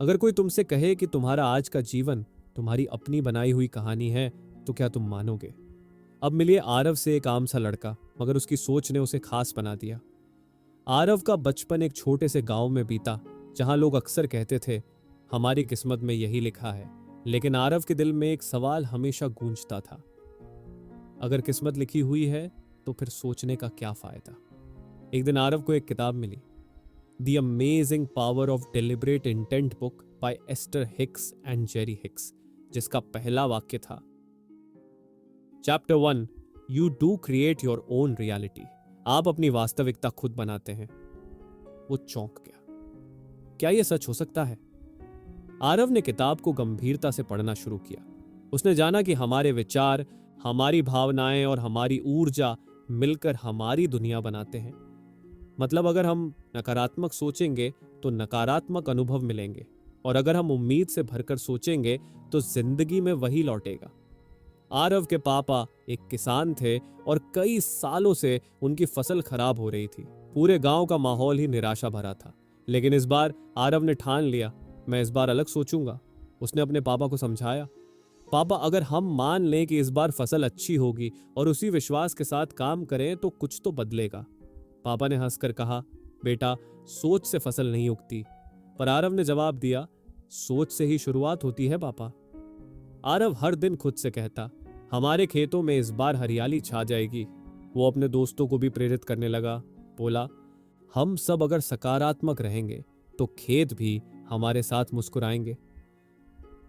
अगर कोई तुमसे कहे कि तुम्हारा आज का जीवन तुम्हारी अपनी बनाई हुई कहानी है, तो क्या तुम मानोगे? अब मिलिए आरव से, एक आम सा लड़का, मगर उसकी सोच ने उसे खास बना दिया। आरव का बचपन एक छोटे से गांव में बीता, जहां लोग अक्सर कहते थे हमारी किस्मत में यही लिखा है। लेकिन आरव के दिल में एक सवाल हमेशा गूंजता था, अगर किस्मत लिखी हुई है तो फिर सोचने का क्या फायदा? एक दिन आरव को एक किताब मिली, the amazing power of deliberate intent book by Esther Hicks and Jerry Hicks, जिसका पहला वाक्य था, chapter 1, you do create your own reality. आप अपनी वास्तविकता खुद बनाते हैं। वो चौंक गया। क्या यह सच हो सकता है? आरव ने किताब को गंभीरता से पढ़ना शुरू किया। उसने जाना कि हमारे विचार, हमारी भावनाएं और हमारी ऊर्जा मिलकर हमारी दुनिया बनाते हैं। मतलब अगर हम नकारात्मक सोचेंगे तो नकारात्मक अनुभव मिलेंगे, और अगर हम उम्मीद से भरकर सोचेंगे तो जिंदगी में वही लौटेगा। आरव के पापा एक किसान थे और कई सालों से उनकी फसल खराब हो रही थी। पूरे गांव का माहौल ही निराशा भरा था। लेकिन इस बार आरव ने ठान लिया, मैं इस बार अलग सोचूंगा। उसने अपने पापा को समझाया, पापा अगर हम मान लें कि इस बार फसल अच्छी होगी और उसी विश्वास के साथ काम करें तो कुछ तो बदलेगा। पापा ने हंसकर कहा, बेटा सोच से फसल नहीं उगती। पर आरव ने जवाब दिया, सोच से ही शुरुआत होती है पापा। आरव हर दिन खुद से कहता, हमारे खेतों में इस बार हरियाली छा जाएगी। वो अपने दोस्तों को भी प्रेरित करने लगा। बोला, हम सब अगर सकारात्मक रहेंगे तो खेत भी हमारे साथ मुस्कुराएंगे।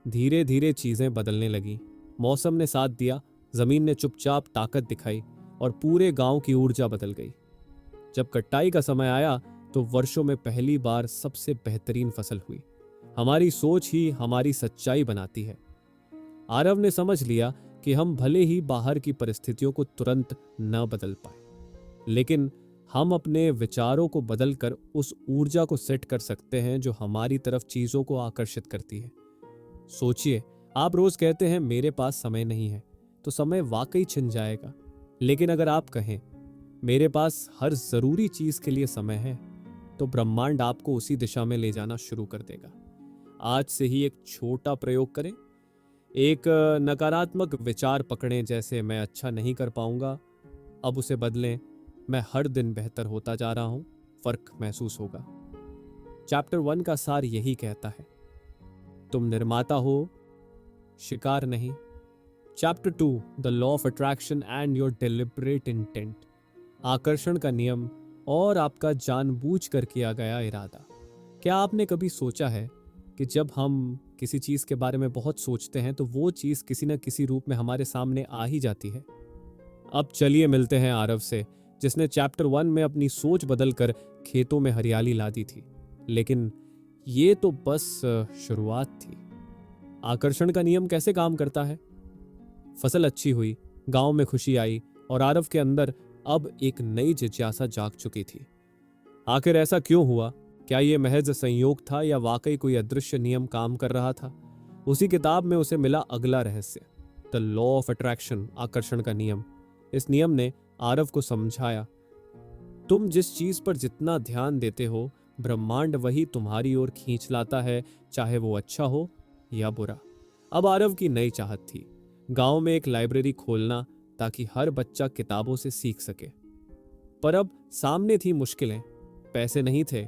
धीरे धीरे चीजें बदलने लगी। मौसम ने साथ दिया, जमीन ने चुपचाप ताकत दिखाई और पूरे गांव की ऊर्जा बदल गई। जब कटाई का समय आया तो वर्षों में पहली बार सबसे बेहतरीन फसल हुई। हमारी सोच ही हमारी सच्चाई बनाती है। आरव ने समझ लिया कि हम भले ही बाहर की परिस्थितियों को तुरंत न बदल पाए, लेकिन हम अपने विचारों को बदलकर उस ऊर्जा को सेट कर सकते हैं जो हमारी तरफ चीजों को आकर्षित करती है। सोचिए, आप रोज कहते हैं मेरे पास समय नहीं है, तो समय वाकई छिन जाएगा। लेकिन अगर आप कहें मेरे पास हर जरूरी चीज के लिए समय है, तो ब्रह्मांड आपको उसी दिशा में ले जाना शुरू कर देगा। आज से ही एक छोटा प्रयोग करें। एक नकारात्मक विचार पकड़ें, जैसे मैं अच्छा नहीं कर पाऊंगा, अब उसे बदलें, मैं हर दिन बेहतर होता जा रहा हूं, फर्क महसूस होगा। चैप्टर 1 का सार यही कहता है, तुम निर्माता हो, शिकार नहीं। Chapter 2, the law of attraction and your deliberate intent, आकर्षण का नियम और आपका जानबूझकर किया गया इरादा। क्या आपने कभी सोचा है कि जब हम किसी चीज के बारे में बहुत सोचते हैं तो वो चीज किसी न किसी रूप में हमारे सामने आ ही जाती है? अब चलिए मिलते हैं आरव से, जिसने चैप्टर 1 में अपनी सोच बदलकर खेतों में हरियाली ला दी थी। लेकिन ये तो बस शुरुआत थी। आकर्षण का नियम कैसे काम करता है? फसल अच्छी हुई, गांव में खुशी आई और आरव के अंदर अब एक नई जिज्ञासा जाग चुकी थी। आखिर ऐसा क्यों हुआ? क्या यह महज संयोग था या वाकई कोई अदृश्य नियम काम कर रहा था? उसी किताब में उसे मिला अगला रहस्य, द लॉ ऑफ अट्रैक्शन, आकर्षण का नियम। इस नियम ने आरव को समझाया, तुम जिस चीज पर जितना ध्यान देते हो, ब्रह्मांड वही तुम्हारी ओर खींच लाता है, चाहे वो अच्छा हो या बुरा। अब आरव की नई चाहत थी, गांव में एक लाइब्रेरी खोलना, ताकि हर बच्चा किताबों से सीख सके। पर अब सामने थी मुश्किलें। पैसे नहीं थे,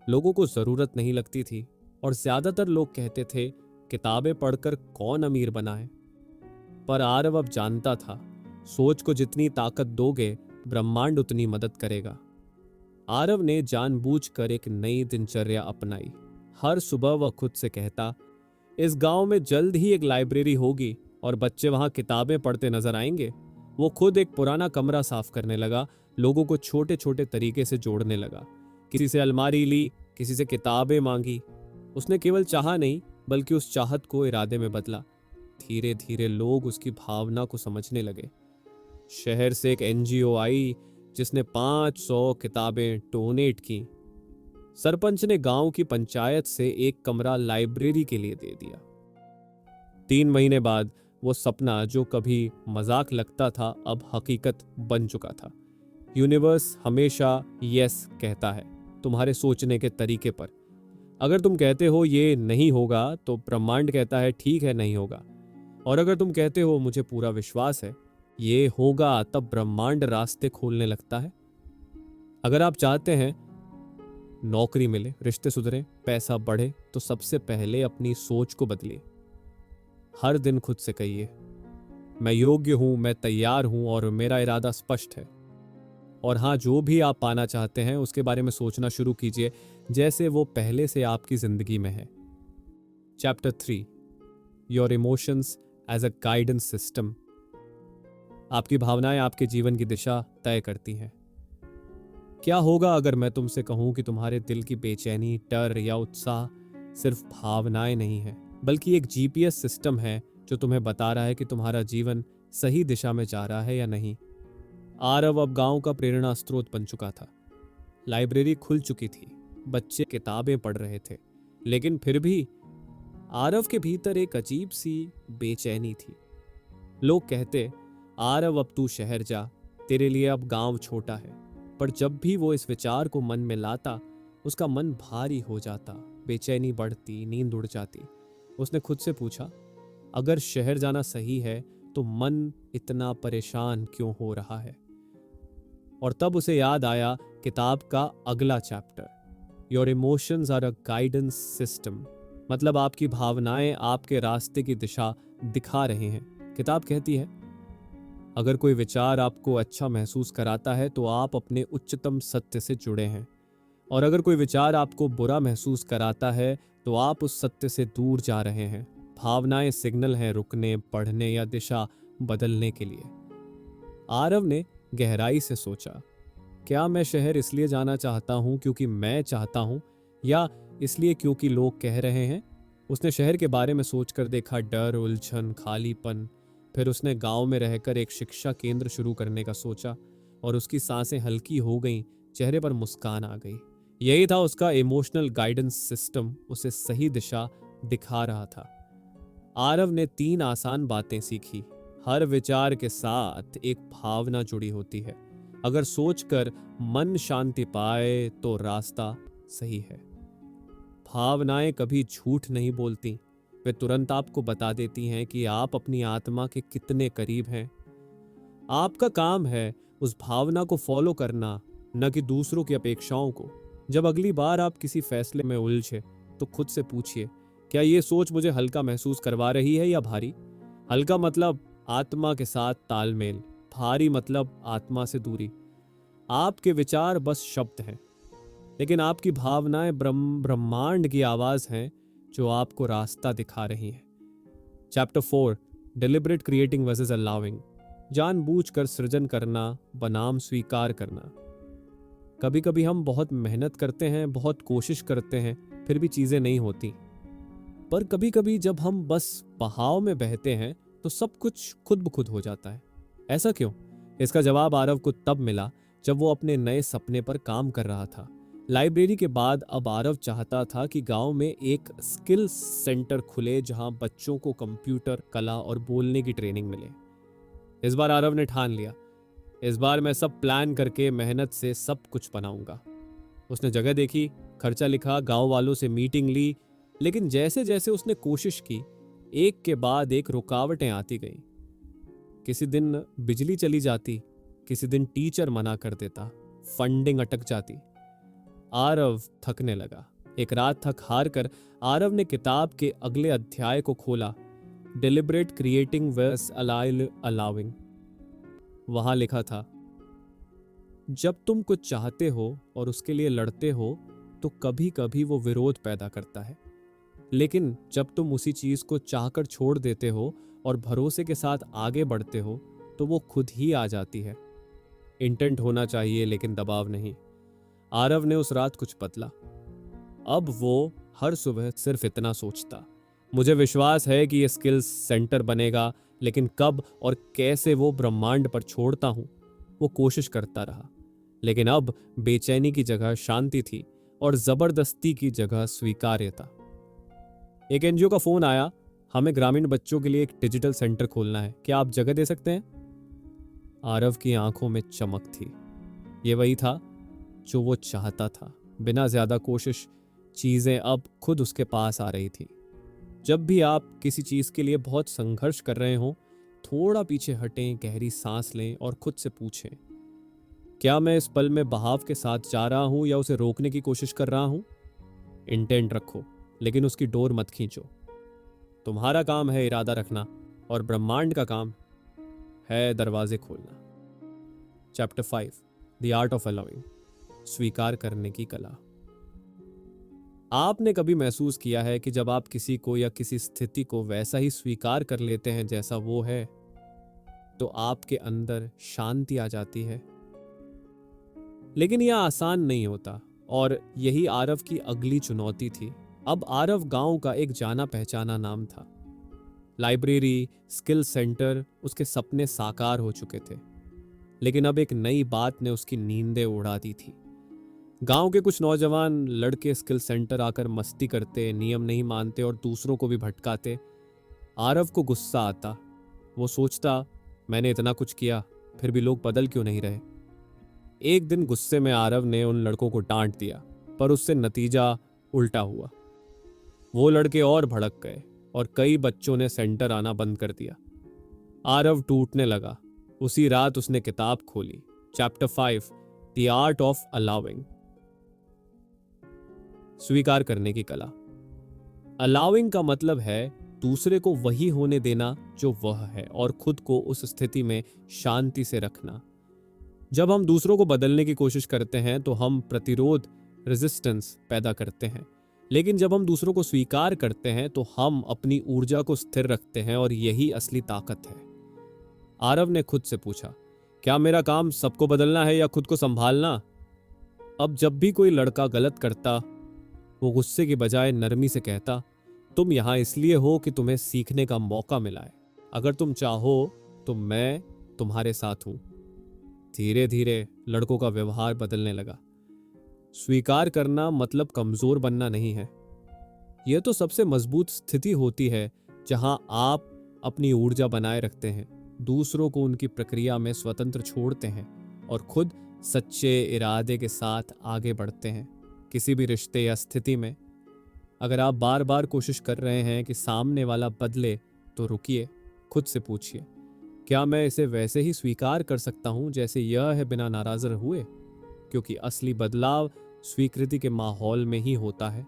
लोगों को जरूरत नहीं लगती थी, और ज्यादातर लोग कहते थे किताबें पढ़कर कौन अमीर बना है। पर आरव अब जानता था, सोच को जितनी ताकत दोगे, ब्रह्मांड उतनी मदद करेगा। आरव ने जानबूझकर एक नई दिनचर्या अपनाई। हर सुबह वह खुद से कहता, इस गांव में जल्द ही एक लाइब्रेरी होगी और बच्चे वहां किताबें पढ़ते नजर आएंगे। वो खुद एक पुराना कमरा साफ करने लगा, लोगों को छोटे छोटे तरीके से जोड़ने लगा। किसी से अलमारी ली, किसी से किताबें मांगी। उसने केवल चाहा नहीं, बल्कि उस चाहत को इरादे में बदला। धीरे धीरे लोग उसकी भावना को समझने लगे। शहर से एक एनजीओ आई जिसने 500 किताबें डोनेट की। सरपंच ने गांव की पंचायत से एक कमरा लाइब्रेरी के लिए दे दिया। 3 महीने बाद वो सपना जो कभी मजाक लगता था, अब हकीकत बन चुका था। यूनिवर्स हमेशा यस कहता है तुम्हारे सोचने के तरीके पर। अगर तुम कहते हो ये नहीं होगा तो ब्रह्मांड कहता है ठीक है नहीं होगा। और अगर तुम कहते हो मुझे पूरा विश्वास है ये होगा, तब ब्रह्मांड रास्ते खोलने लगता है। अगर आप चाहते हैं नौकरी मिले, रिश्ते सुधरे, पैसा बढ़े, तो सबसे पहले अपनी सोच को बदलिए। हर दिन खुद से कहिए मैं योग्य हूं, मैं तैयार हूं और मेरा इरादा स्पष्ट है। और हाँ, जो भी आप पाना चाहते हैं उसके बारे में सोचना शुरू कीजिए जैसे वो पहले से आपकी जिंदगी में है। Chapter 3, your emotions as a guidance system. आपकी भावनाएं आपके जीवन की दिशा तय करती हैं। क्या होगा अगर मैं तुमसे कहूं कि तुम्हारे दिल की बेचैनी, डर या उत्साह सिर्फ भावनाएं नहीं है, बल्कि एक जीपीएस सिस्टम है जो तुम्हें बता रहा है कि तुम्हारा जीवन सही दिशा में जा रहा है या नहीं। आरव अब गांव का प्रेरणा स्रोत बन चुका था। लाइब्रेरी खुल चुकी थी, बच्चे किताबें पढ़ रहे थे, लेकिन फिर भी आरव के भीतर एक अजीब सी बेचैनी थी। लोग कहते, आरव अब तू शहर जा, तेरे लिए अब गांव छोटा है। पर जब भी वो इस विचार को मन में लाता, उसका मन भारी हो जाता, बेचैनी बढ़ती, नींद उड़ जाती। उसने खुद से पूछा, अगर शहर जाना सही है तो मन इतना परेशान क्यों हो रहा है? और तब उसे याद आया किताब का अगला chapter, your emotions are a guidance system. मतलब आपकी भावनाएं आपके रास्ते की दिशा दिखा रहे हैं। किताब कहती है, अगर कोई विचार आपको अच्छा महसूस कराता है तो आप अपने उच्चतम सत्य से जुड़े हैं, और अगर कोई विचार आपको बुरा महसूस कराता है तो आप उस सत्य से दूर जा रहे हैं। भावनाएं सिग्नल हैं रुकने, पढ़ने या दिशा बदलने के लिए। आरव ने गहराई से सोचा, क्या मैं शहर इसलिए जाना चाहता हूं क्योंकि मैं चाहता हूं, या इसलिए क्योंकि लोग कह रहे हैं? उसने शहर के बारे में सोचकर देखा डर, उलझन, खालीपन। फिर उसने गांव में रहकर एक शिक्षा केंद्र शुरू करने का सोचा, और उसकी सांसें हल्की हो गईं, चेहरे पर मुस्कान आ गई। यही था उसका इमोशनल गाइडेंस सिस्टम, उसे सही दिशा दिखा रहा था। आरव ने 3 आसान बातें सीखी। हर विचार के साथ एक भावना जुड़ी होती है। अगर सोचकर मन शांति पाए तो रास्ता सही है। भावनाएं कभी झूठ नहीं बोलती, वे तुरंत आपको बता देती हैं कि आप अपनी आत्मा के कितने करीब हैं। आपका काम है उस भावना को फॉलो करना, न कि दूसरों की अपेक्षाओं को। जब अगली बार आप किसी फैसले में उलझे तो खुद से पूछिए, क्या ये सोच मुझे हल्का महसूस करवा रही है या भारी? हल्का मतलब आत्मा के साथ तालमेल, भारी मतलब आत्मा से दूरी। आपके विचार बस शब्द हैं, लेकिन आपकी भावनाएं ब्रह्मांड की आवाज हैं जो आपको रास्ता दिखा रही हैं। Chapter 4, deliberate creating versus allowing. जानबूझकर सृजन करना बनाम स्वीकार करना। कभी कभी हम बहुत मेहनत करते हैं, बहुत कोशिश करते हैं, फिर भी चीजें नहीं होती। पर कभी कभी जब हम बस बहाव में बहते हैं तो सब कुछ खुद ब खुद हो जाता है। ऐसा क्यों? इसका जवाब आरव को तब मिला जब वो अपने नए सपने पर काम कर रहा था। लाइब्रेरी के बाद अब आरव चाहता था कि गांव में एक स्किल सेंटर खुले जहां बच्चों को कंप्यूटर, कला और बोलने की ट्रेनिंग मिले। इस बार आरव ने ठान लिया, इस बार मैं सब प्लान करके मेहनत से सब कुछ बनाऊंगा। उसने जगह देखी, खर्चा लिखा, गांव वालों से मीटिंग ली, लेकिन जैसे जैसे उसने कोशिश की, एक के बाद एक रुकावटें आती गईं। किसी दिन बिजली चली जाती, किसी दिन टीचर मना कर देता, फंडिंग अटक जाती। आरव थकने लगा। एक रात थक हार कर आरव ने किताब के अगले अध्याय को खोला, डिलिबरेट क्रिएटिंग वर्सेस अलाउइंग। वहां लिखा था, जब तुम कुछ चाहते हो और उसके लिए लड़ते हो तो कभी कभी वो विरोध पैदा करता है, लेकिन जब तुम उसी चीज को चाहकर छोड़ देते हो और भरोसे के साथ आगे बढ़ते हो तो वो खुद ही आ जाती है। इंटेंट होना चाहिए लेकिन दबाव नहीं। आरव ने उस रात कुछ बदला। अब वो हर सुबह सिर्फ इतना सोचता, मुझे विश्वास है कि ये स्किल्स सेंटर बनेगा, लेकिन कब और कैसे वो ब्रह्मांड पर छोड़ता हूं। वो कोशिश करता रहा, लेकिन अब बेचैनी की जगह शांति थी और जबरदस्ती की जगह स्वीकार्यता। एक एनजीओ का फोन आया, हमें ग्रामीण बच्चों के लिए एक डिजिटल सेंटर खोलना है, क्या आप जगह दे सकते हैं? आरव की आंखों में चमक थी। ये वही था जो वो चाहता था। बिना ज्यादा कोशिश चीजें अब खुद उसके पास आ रही थी। जब भी आप किसी चीज के लिए बहुत संघर्ष कर रहे हो, थोड़ा पीछे हटें, गहरी सांस लें और खुद से पूछें, क्या मैं इस पल में बहाव के साथ जा रहा हूं या उसे रोकने की कोशिश कर रहा हूं। इंटेंट रखो, लेकिन उसकी डोर मत खींचो। तुम्हारा काम है इरादा रखना और ब्रह्मांड का काम है दरवाजे खोलना। Chapter 5, the art of allowing, स्वीकार करने की कला। आपने कभी महसूस किया है कि जब आप किसी को या किसी स्थिति को वैसा ही स्वीकार कर लेते हैं जैसा वो है, तो आपके अंदर शांति आ जाती है। लेकिन यह आसान नहीं होता, और यही आरव की अगली चुनौती थी। अब आरव गांव का एक जाना पहचाना नाम था। लाइब्रेरी, स्किल सेंटर, उसके सपने साकार हो चुके थे। लेकिन अब एक नई बात ने उसकी नींदें उड़ा दी थी। गांव के कुछ नौजवान लड़के स्किल सेंटर आकर मस्ती करते, नियम नहीं मानते और दूसरों को भी भटकाते। आरव को गुस्सा आता। वो सोचता, मैंने इतना कुछ किया, फिर भी लोग बदल क्यों नहीं रहे। एक दिन गुस्से में आरव ने उन लड़कों को डांट दिया, पर उससे नतीजा उल्टा हुआ। वो लड़के और भड़क गए और कई बच्चों ने सेंटर आना बंद कर दिया। आरव टूटने लगा। उसी रात उसने किताब खोली, chapter 5, the art of allowing, स्वीकार करने की कला। अलाउइंग का मतलब है दूसरे को वही होने देना जो वह है और खुद को उस स्थिति में शांति से रखना। जब हम दूसरों को बदलने की कोशिश करते हैं तो हम प्रतिरोध, रेजिस्टेंस पैदा करते हैं। लेकिन जब हम दूसरों को स्वीकार करते हैं तो हम अपनी ऊर्जा को स्थिर रखते हैं, और यही असली ताकत है। आरव ने खुद से पूछा, क्या मेरा काम सबको बदलना है या खुद को संभालना। अब जब भी कोई लड़का गलत करता, वो गुस्से की बजाय नरमी से कहता, तुम यहां इसलिए हो कि तुम्हें सीखने का मौका मिला है। अगर तुम चाहो तो मैं तुम्हारे साथ हूं। धीरे धीरे लड़कों का व्यवहार बदलने लगा। स्वीकार करना मतलब कमजोर बनना नहीं है। यह तो सबसे मजबूत स्थिति होती है जहां आप अपनी ऊर्जा बनाए रखते हैं, दूसरों को उनकी प्रक्रिया में स्वतंत्र छोड़ते हैं और खुद सच्चे इरादे के साथ आगे बढ़ते हैं। किसी भी रिश्ते या स्थिति में अगर आप बार बार कोशिश कर रहे हैं कि सामने वाला बदले, तो रुकिए, खुद से पूछिए, क्या मैं इसे वैसे ही स्वीकार कर सकता हूं जैसे यह है, बिना नाराज हुए। क्योंकि असली बदलाव स्वीकृति के माहौल में ही होता है।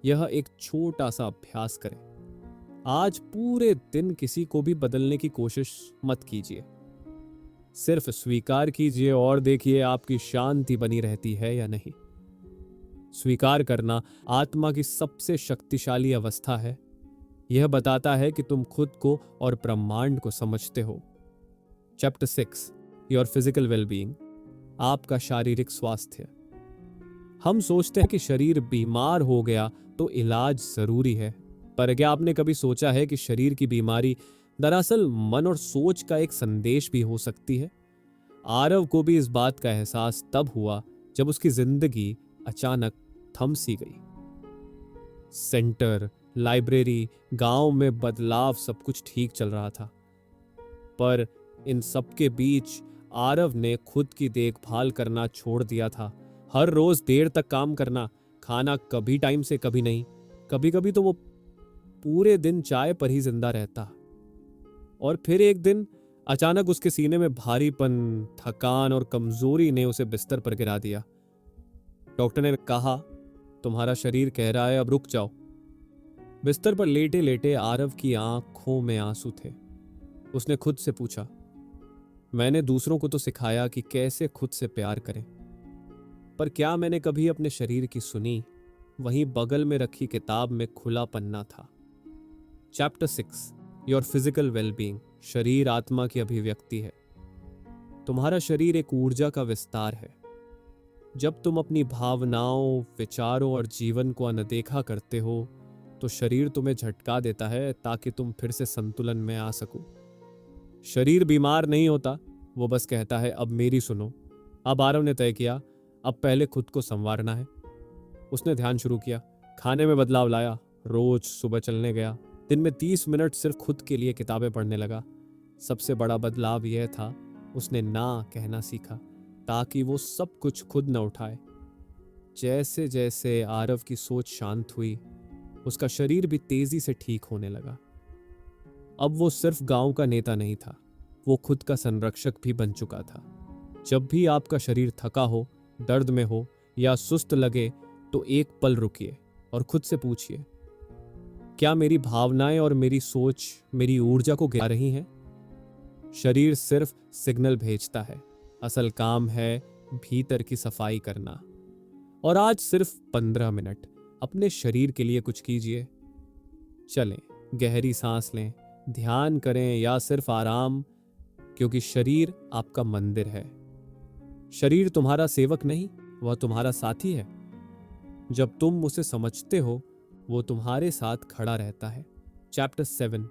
यह एक छोटा सा अभ्यास करें। आज पूरे दिन किसी को भी बदलने की कोशिश मत कीजिए। सिर्फ स्वीकार कीजिए और देखिए आपकी शांति बनी रहती है या नहीं। स्वीकार करना आत्मा की सबसे शक्तिशाली अवस्था है। यह बताता है कि तुम खुद को और ब्रह्मांड को समझते हो। चैप्टर 6, योर फिजिकल वेलबीइंग, आपका शारीरिक स्वास्थ्य। हम सोचते हैं कि शरीर बीमार हो गया तो इलाज जरूरी है, पर क्या आपने कभी सोचा है कि शरीर की बीमारी दरअसल मन और सोच का एक संदेश भी हो सकती है। आरव को भी इस बात का एहसास तब हुआ जब उसकी जिंदगी अचानक थम सी गई। सेंटर, लाइब्रेरी, गांव में बदलाव, सब कुछ ठीक चल रहा था, पर इन सबके बीच आरव ने खुद की देखभाल करना छोड़ दिया था। हर रोज देर तक काम करना, खाना कभी टाइम से कभी नहीं, कभी कभी तो वो पूरे दिन चाय पर ही जिंदा रहता। और फिर एक दिन अचानक उसके सीने में भारीपन, थकान और कमजोरी ने उसे बिस्तर पर गिरा दिया। डॉक्टर ने कहा, तुम्हारा शरीर कह रहा है अब रुक जाओ। बिस्तर पर लेटे लेटे आरव की आंखों में आंसू थे। उसने खुद से पूछा, मैंने दूसरों को तो सिखाया कि कैसे खुद से प्यार करें, पर क्या मैंने कभी अपने शरीर की सुनी। वहीं बगल में रखी किताब में खुला पन्ना था। चैप्टर 6, योर फिजिकल वेलबीइंग, शरीर आत्मा की अभिव्यक्ति है। तुम्हारा शरीर एक ऊर्जा का विस्तार है। जब तुम अपनी भावनाओं, विचारों और जीवन को अनदेखा करते हो तो शरीर तुम्हें झटका देता है ताकि तुम फिर से संतुलन में आ सको। शरीर बीमार नहीं होता, वो बस कहता है अब मेरी सुनो। अब आरव ने तय किया, अब पहले खुद को संवारना है। उसने ध्यान शुरू किया, खाने में बदलाव लाया, रोज सुबह चलने गया, दिन में 30 मिनट सिर्फ खुद के लिए किताबें पढ़ने लगा। सबसे बड़ा बदलाव यह था, उसने ना कहना सीखा ताकि वो सब कुछ खुद न उठाए। जैसे जैसे आरव की सोच शांत हुई, उसका शरीर भी तेजी से ठीक होने लगा। अब वो सिर्फ गांव का नेता नहीं था, वो खुद का संरक्षक भी बन चुका था। जब भी आपका शरीर थका हो, दर्द में हो या सुस्त लगे, तो एक पल रुकिए और खुद से पूछिए, क्या मेरी भावनाएं और मेरी सोच मेरी ऊर्जा को गिरा रही हैं? शरीर सिर्फ सिग्नल भेजता है, असल काम है भीतर की सफाई करना। और आज सिर्फ 15 मिनट अपने शरीर के लिए कुछ कीजिए। चलें, गहरी सांस लें, ध्यान करें या सिर्फ आराम, क्योंकि शरीर आपका मंदिर है। शरीर तुम्हारा सेवक नहीं, वह तुम्हारा साथी है। जब तुम उसे समझते हो, वो तुम्हारे साथ खड़ा रहता है। Chapter 7,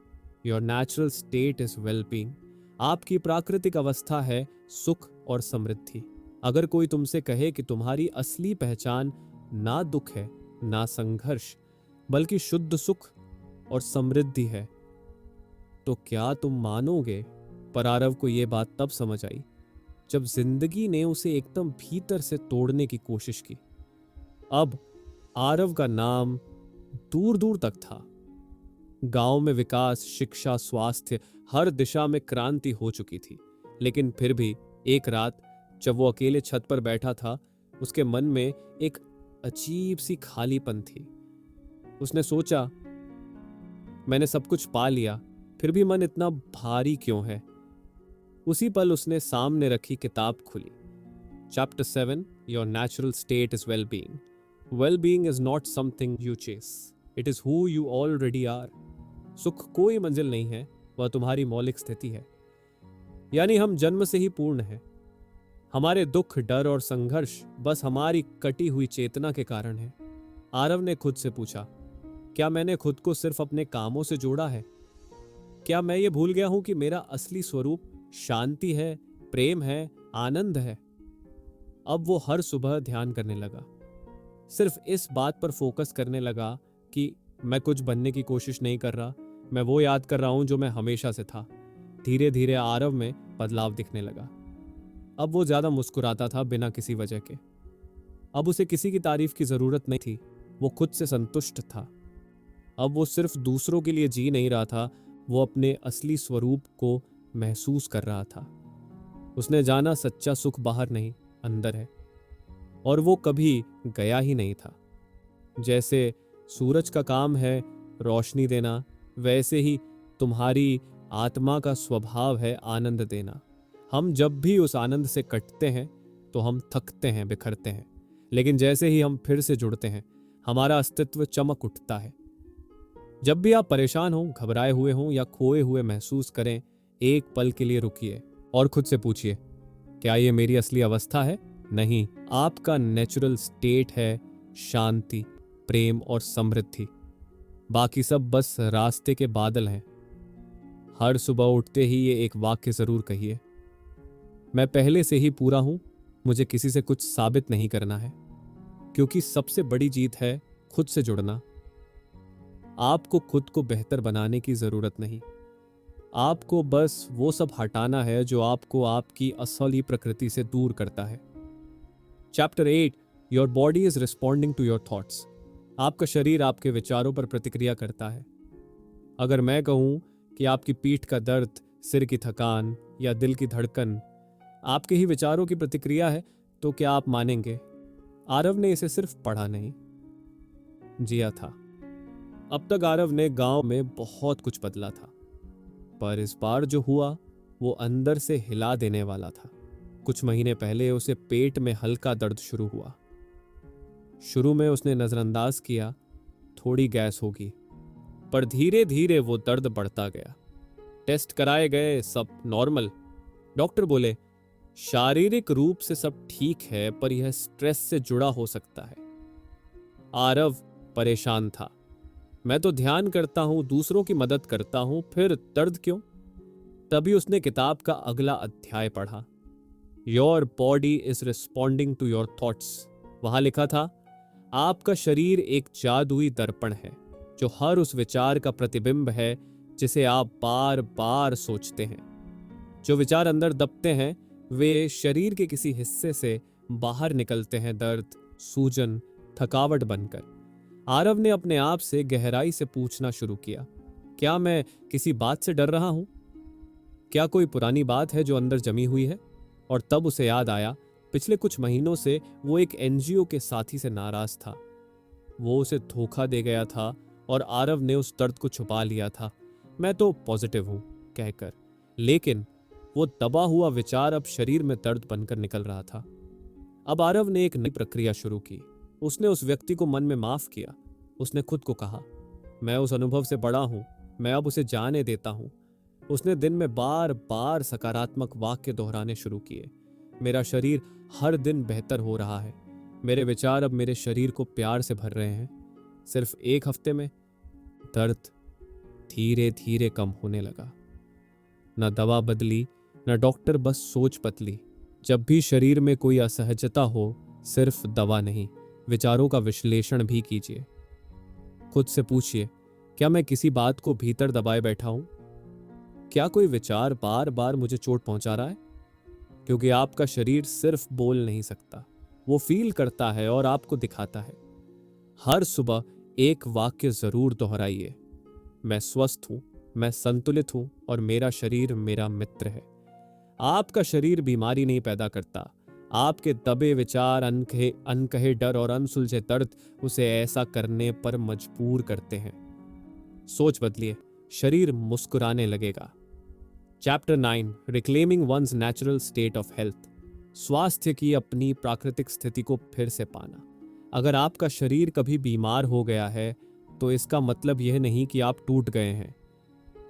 your natural state is wellbeing. आपकी प्राकृतिक अवस्था है सुख और समृद्धि। अगर कोई तुमसे कहे कि तुम्हारी असली पहचान ना दुख है ना संघर्ष, बल्कि शुद्ध सुख और समृद्धि है, तो क्या तुम मानोगे? पर आरव को यह बात तब समझ आई जब जिंदगी ने उसे एकदम भीतर से तोड़ने की कोशिश की। अब आरव का नाम दूर दूर तक था। गांव में विकास, शिक्षा, स्वास्थ्य, हर दिशा में क्रांति हो चुकी थी। लेकिन फिर भी एक रात जब वो अकेले छत पर बैठा था, उसके मन में एक अजीब सी खालीपन थी। उसने सोचा, मैंने सब कुछ पा लिया, फिर भी मन इतना भारी क्यों है? उसी पल उसने सामने रखी किताब खुली। Chapter 7, your natural state is well-being. Well-being is not something you chase. It is who you already are. सुख कोई मंजिल नहीं है, वह तुम्हारी मौलिक स्थिति है। यानी हम जन्म से ही पूर्ण हैं। हमारे दुख, डर और संघर्ष बस हमारी कटी हुई चेतना के कारण है। आरव ने खुद से पूछा, क्या मैंने खुद को सिर्फ अपने कामों से जोड़ा है? क्या मैं ये भूल गया हूं कि मेरा असली स्वरूप शांति है, प्रेम है, आनंद है? अब वो हर सुबह ध्यान करने लगा। सिर्फ इस बात पर फोकस करने लगा कि मैं कुछ बनने की कोशिश नहीं कर रहा, मैं वो याद कर रहा हूं जो मैं हमेशा से था। धीरे धीरे आरव में बदलाव दिखने लगा। अब वो ज्यादा मुस्कुराता था बिना किसी वजह के। अब उसे किसी की तारीफ की जरूरत नहीं थी, वो खुद से संतुष्ट था। अब वो सिर्फ दूसरों के लिए जी नहीं रहा था, वो अपने असली स्वरूप को महसूस कर रहा था। उसने जाना सच्चा सुख बाहर नहीं, अंदर है, और वो कभी गया ही नहीं था। जैसे सूरज का काम है रोशनी देना, वैसे ही तुम्हारी आत्मा का स्वभाव है आनंद देना। हम जब भी उस आनंद से कटते हैं तो हम थकते हैं, बिखरते हैं, लेकिन जैसे ही हम फिर से जुड़ते हैं, हमारा अस्तित्व चमक उठता है। जब भी आप परेशान हो, घबराए हुए हों या खोए हुए महसूस करें, एक पल के लिए रुकिए और खुद से पूछिए, क्या ये मेरी असली अवस्था है? नहीं, आपका नेचुरल स्टेट है शांति, प्रेम और समृद्धि। बाकी सब बस रास्ते के बादल हैं। हर सुबह उठते ही ये एक वाक्य जरूर कहिए, मैं पहले से ही पूरा हूं, मुझे किसी से कुछ साबित नहीं करना है। क्योंकि सबसे बड़ी जीत है खुद से जुड़ना। आपको खुद को बेहतर बनाने की जरूरत नहीं, आपको बस वो सब हटाना है जो आपको आपकी असली प्रकृति से दूर करता है। Chapter 8, your body is responding to your thoughts. आपका शरीर आपके विचारों पर प्रतिक्रिया करता है। अगर मैं कहूं कि आपकी पीठ का दर्द, सिर की थकान या दिल की धड़कन आपके ही विचारों की प्रतिक्रिया है, तो क्या आप मानेंगे? आरव ने इसे सिर्फ पढ़ा नहीं, जिया था। अब तक आरव ने गांव में बहुत कुछ बदला था, पर इस बार जो हुआ वो अंदर से हिला देने वाला था। कुछ महीने पहले उसे पेट में हल्का दर्द शुरू हुआ। शुरू में उसने नजरअंदाज किया, थोड़ी गैस होगी, पर धीरे धीरे वो दर्द बढ़ता गया। टेस्ट कराए गए, सब नॉर्मल। डॉक्टर बोले, शारीरिक रूप से सब ठीक है, पर यह स्ट्रेस से जुड़ा हो सकता है। आरव परेशान था। मैं तो ध्यान करता हूं, दूसरों की मदद करता हूं, फिर दर्द क्यों? तभी उसने किताब का अगला अध्याय पढ़ा, your body is responding to your thoughts. वहां लिखा था, आपका शरीर एक जादुई दर्पण है जो हर उस विचार का प्रतिबिंब है जिसे आप बार बार सोचते हैं। जो विचार अंदर दबते हैं वे शरीर के किसी हिस्से से बाहर निकलते हैं, दर्द, सूजन, थकावट बनकर आरव ने अपने आप से गहराई से पूछना शुरू किया, क्या मैं किसी बात से डर रहा हूं? क्या कोई पुरानी बात है जो अंदर जमी हुई है? और तब उसे याद आया, पिछले कुछ महीनों से वो एक एनजीओ के साथी से नाराज था। वो उसे धोखा दे गया था और आरव ने उस दर्द को छुपा लिया था, मैं तो पॉजिटिव हूं कहकर। लेकिन वो दबा हुआ विचार अब शरीर में दर्द बनकर निकल रहा था। अब आरव ने एक नई प्रक्रिया शुरू की। उसने उस व्यक्ति को मन में माफ किया। उसने खुद को कहा, मैं उस अनुभव से बड़ा हूं, मैं अब उसे जाने देता हूं। उसने दिन में बार बार सकारात्मक वाक्य दोहराने शुरू किए। मेरा शरीर हर दिन बेहतर हो रहा है। मेरे विचार अब मेरे शरीर को प्यार से भर रहे हैं। सिर्फ एक हफ्ते में दर्द धीरे धीरे कम होने लगा। न दवा बदली, न डॉक्टर, बस सोच बदली। जब भी शरीर में कोई असहजता हो, सिर्फ दवा नहीं, विचारों का विश्लेषण भी कीजिए। खुद से पूछिए, क्या मैं किसी बात को भीतर दबाए बैठा हूं? क्या कोई विचार बार बार मुझे चोट पहुंचा रहा है? क्योंकि आपका शरीर सिर्फ बोल नहीं सकता, वो फील करता है और आपको दिखाता है। हर सुबह एक वाक्य जरूर दोहराइए, मैं स्वस्थ हूं, मैं संतुलित हूं और मेरा शरीर मेरा मित्र है। आपका शरीर बीमारी नहीं पैदा करता, आपके दबे विचार, अनकहे डर और अनसुलझे दर्द उसे ऐसा करने पर मजबूर करते हैं। सोच बदलिए, शरीर मुस्कुराने लगेगा। Chapter 9, reclaiming one's natural state of health. स्वास्थ्य की अपनी प्राकृतिक स्थिति को फिर से पाना। अगर आपका शरीर कभी बीमार हो गया है तो इसका मतलब यह नहीं कि आप टूट गए हैं,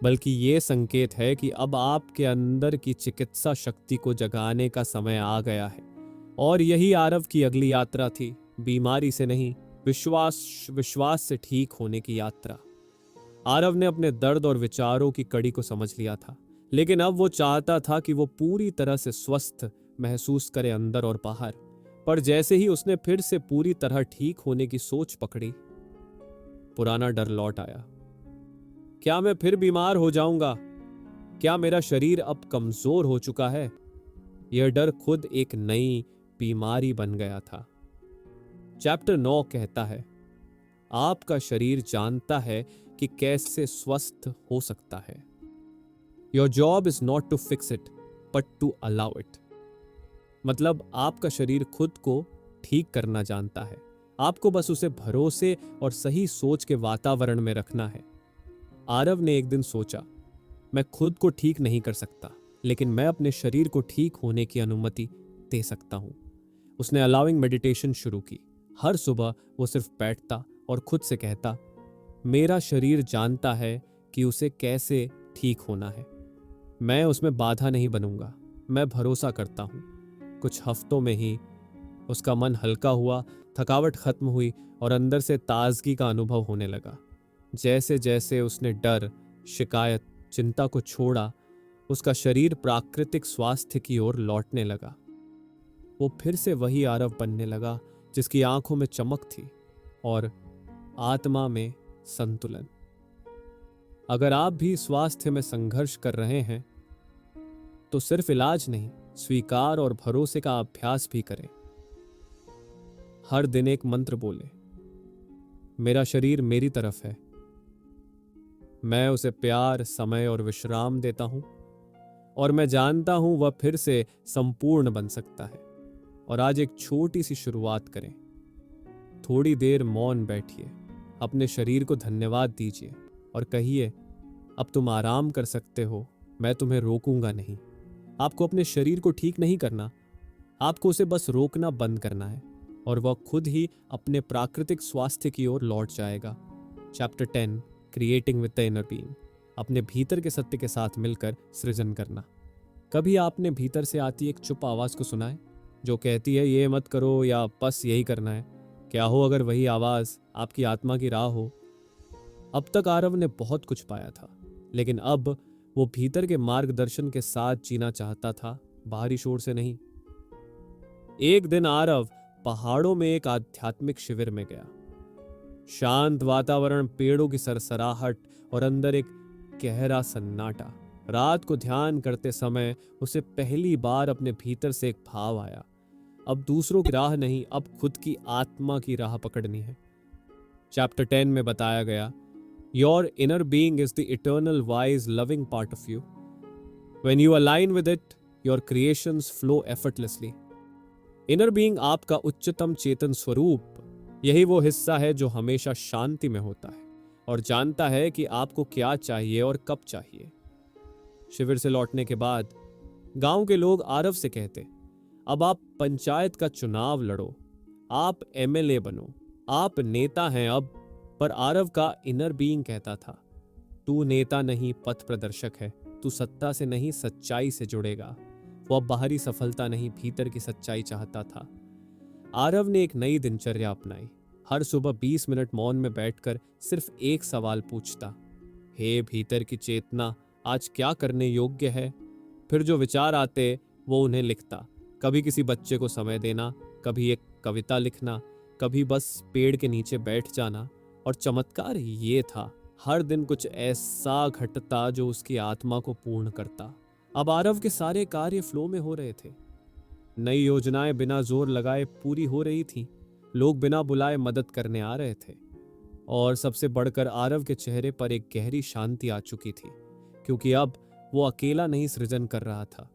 बल्कि ये संकेत है कि अब आपके अंदर की चिकित्सा शक्ति को जगाने का समय आ गया है। और यही आरव की अगली यात्रा थी, बीमारी से नहीं, विश्वास से ठीक होने की यात्रा। आरव ने अपने दर्द और विचारों की कड़ी को समझ लिया था, लेकिन अब वो चाहता था कि वो पूरी तरह से स्वस्थ महसूस करे, अंदर और बाहर। पर जैसे ही उसने फिर से पूरी तरह ठीक होने की सोच पकड़ी, पुराना डर लौट आया। क्या मैं फिर बीमार हो जाऊंगा? क्या मेरा शरीर अब कमजोर हो चुका है? यह डर खुद एक नई बीमारी बन गया था। चैप्टर 9 कहता है, आपका शरीर जानता है कि कैसे स्वस्थ हो सकता है। Your job is not to fix it but to allow it. मतलब आपका शरीर खुद को ठीक करना जानता है, आपको बस उसे भरोसे और सही सोच के वातावरण में रखना है। आरव ने एक दिन सोचा, मैं खुद को ठीक नहीं कर सकता, लेकिन मैं अपने शरीर को ठीक होने की अनुमति दे सकता हूं। उसने अलाउइंग मेडिटेशन शुरू की। हर सुबह वो सिर्फ बैठता और खुद से कहता, मेरा शरीर जानता है कि उसे कैसे ठीक होना है। मैं उसमें बाधा नहीं बनूंगा, मैं भरोसा करता हूं। कुछ हफ्तों में ही उसका मन हल्का हुआ, थकावट खत्म हुई और अंदर से ताजगी का अनुभव होने लगा। जैसे जैसे उसने डर, शिकायत, चिंता को छोड़ा, उसका शरीर प्राकृतिक स्वास्थ्य की ओर लौटने लगा। वो फिर से वही आरव बनने लगा जिसकी आंखों में चमक थी और आत्मा में संतुलन। अगर आप भी स्वास्थ्य में संघर्ष कर रहे हैं तो सिर्फ इलाज नहीं, स्वीकार और भरोसे का अभ्यास भी करें। हर दिन एक मंत्र बोले, मेरा शरीर मेरी तरफ है, मैं उसे प्यार, समय और विश्राम देता हूं और मैं जानता हूं वह फिर से संपूर्ण बन सकता है। और आज एक छोटी सी शुरुआत करें। थोड़ी देर मौन बैठिए, अपने शरीर को धन्यवाद दीजिए और कहिए, अब तुम आराम कर सकते हो, मैं तुम्हें रोकूंगा नहीं। आपको अपने शरीर को ठीक नहीं करना, आपको उसे बस रोकना बंद करना है और वह खुद ही अपने प्राकृतिक स्वास्थ्य की ओर लौट जाएगा। Chapter 10, creating with the inner being. अपने भीतर के सत्य के साथ मिलकर सृजन करना। कभी आपने भीतर से आती एक चुप आवाज को सुना है जो कहती है ये मत करो या बस यही करना है? क्या हो अगर वही आवाज आपकी आत्मा की राह हो? अब तक आरव ने बहुत कुछ पाया था, लेकिन अब वो भीतर के मार्गदर्शन के साथ जीना चाहता था, बाहरी शोर से नहीं। एक दिन आरव पहाड़ों में एक आध्यात्मिक शिविर में गया। शांत वातावरण, पेड़ों की सरसराहट और अंदर एक गहरा सन्नाटा। रात को ध्यान करते समय उसे पहली बार अपने भीतर से एक भाव आया, अब दूसरों की राह नहीं, अब खुद की आत्मा की राह पकड़नी है। चैप्टर 10 में बताया गया, your inner being is the eternal wise loving part of you. When you align with it, your creations flow effortlessly. Inner being आपका उच्चतम चेतन स्वरूप, यही वो हिस्सा है जो हमेशा शांति में होता है और जानता है कि आपको क्या चाहिए और कब चाहिए। शिविर से लौटने के बाद गांव के लोग आरव से कहते, अब आप पंचायत का चुनाव लड़ो, आप एमएलए बनो, आप नेता हैं अब। पर आरव का इनर बीइंग कहता था, तू नेता नहीं पथ प्रदर्शक है, तू सत्ता से नहीं सच्चाई से जुड़ेगा। वो अब बाहरी सफलता नहीं, भीतर की सच्चाई चाहता था। आरव ने एक नई दिनचर्या अपनाई। हर सुबह 20 मिनट मौन में बैठकर सिर्फ एक सवाल पूछता, हे भीतर की चेतना, आज क्या करने योग्य है। फिर जो विचार आते वो उन्हें लिखता। कभी किसी बच्चे को समय देना, कभी एक कविता लिखना, कभी बस पेड़ के नीचे बैठ जाना। और चमत्कार ये था, हर दिन कुछ ऐसा घटता जो उसकी आत्मा को पूर्ण करता। अब आरव के सारे कार्य फ्लो में हो रहे थे। नई योजनाएं बिना जोर लगाए पूरी हो रही थीं। लोग बिना बुलाए मदद करने आ रहे थे। और सबसे बढ़कर आरव के चेहरे पर एक गहरी शांति आ चुकी थी, क्योंकि अब वो अकेला नहीं सृजन कर रहा था,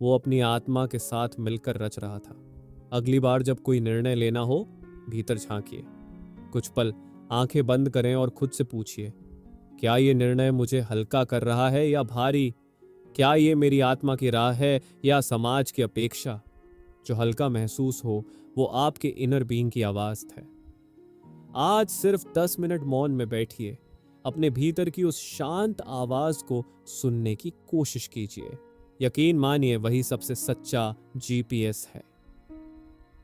वो अपनी आत्मा के साथ मिलकर रच रहा था। अगली बार जब कोई निर्णय लेना हो, भीतर झांकिए, कुछ पल आंखें बंद करें और खुद से पूछिए, क्या ये निर्णय मुझे हल्का कर रहा है या भारी? क्या ये मेरी आत्मा की राह है या समाज की अपेक्षा? जो हल्का महसूस हो वो आपके इनर बीइंग की आवाज है। आज सिर्फ 10 मिनट मौन में बैठिए, अपने भीतर की उस शांत आवाज को सुनने की कोशिश कीजिए। यकीन मानिए वही सबसे सच्चा जीपीएस है।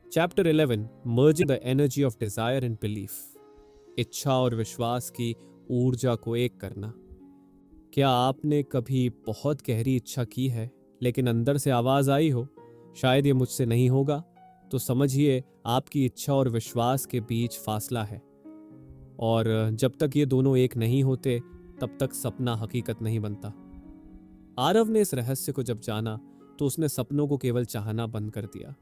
Chapter 11, merging the energy of desire and belief. इच्छा और विश्वास की ऊर्जा को एक करना। क्या आपने कभी बहुत गहरी इच्छा की है लेकिन अंदर से आवाज आई हो, शायद ये मुझसे नहीं होगा? तो समझिए आपकी इच्छा और विश्वास के बीच फासला है। और जब तक ये दोनों एक नहीं होते तब तक सपना हकीकत नहीं बनता। आरव ने इस रहस्य को जब जाना तो उसने सपनों को केवल चाहना बंद कर दिया।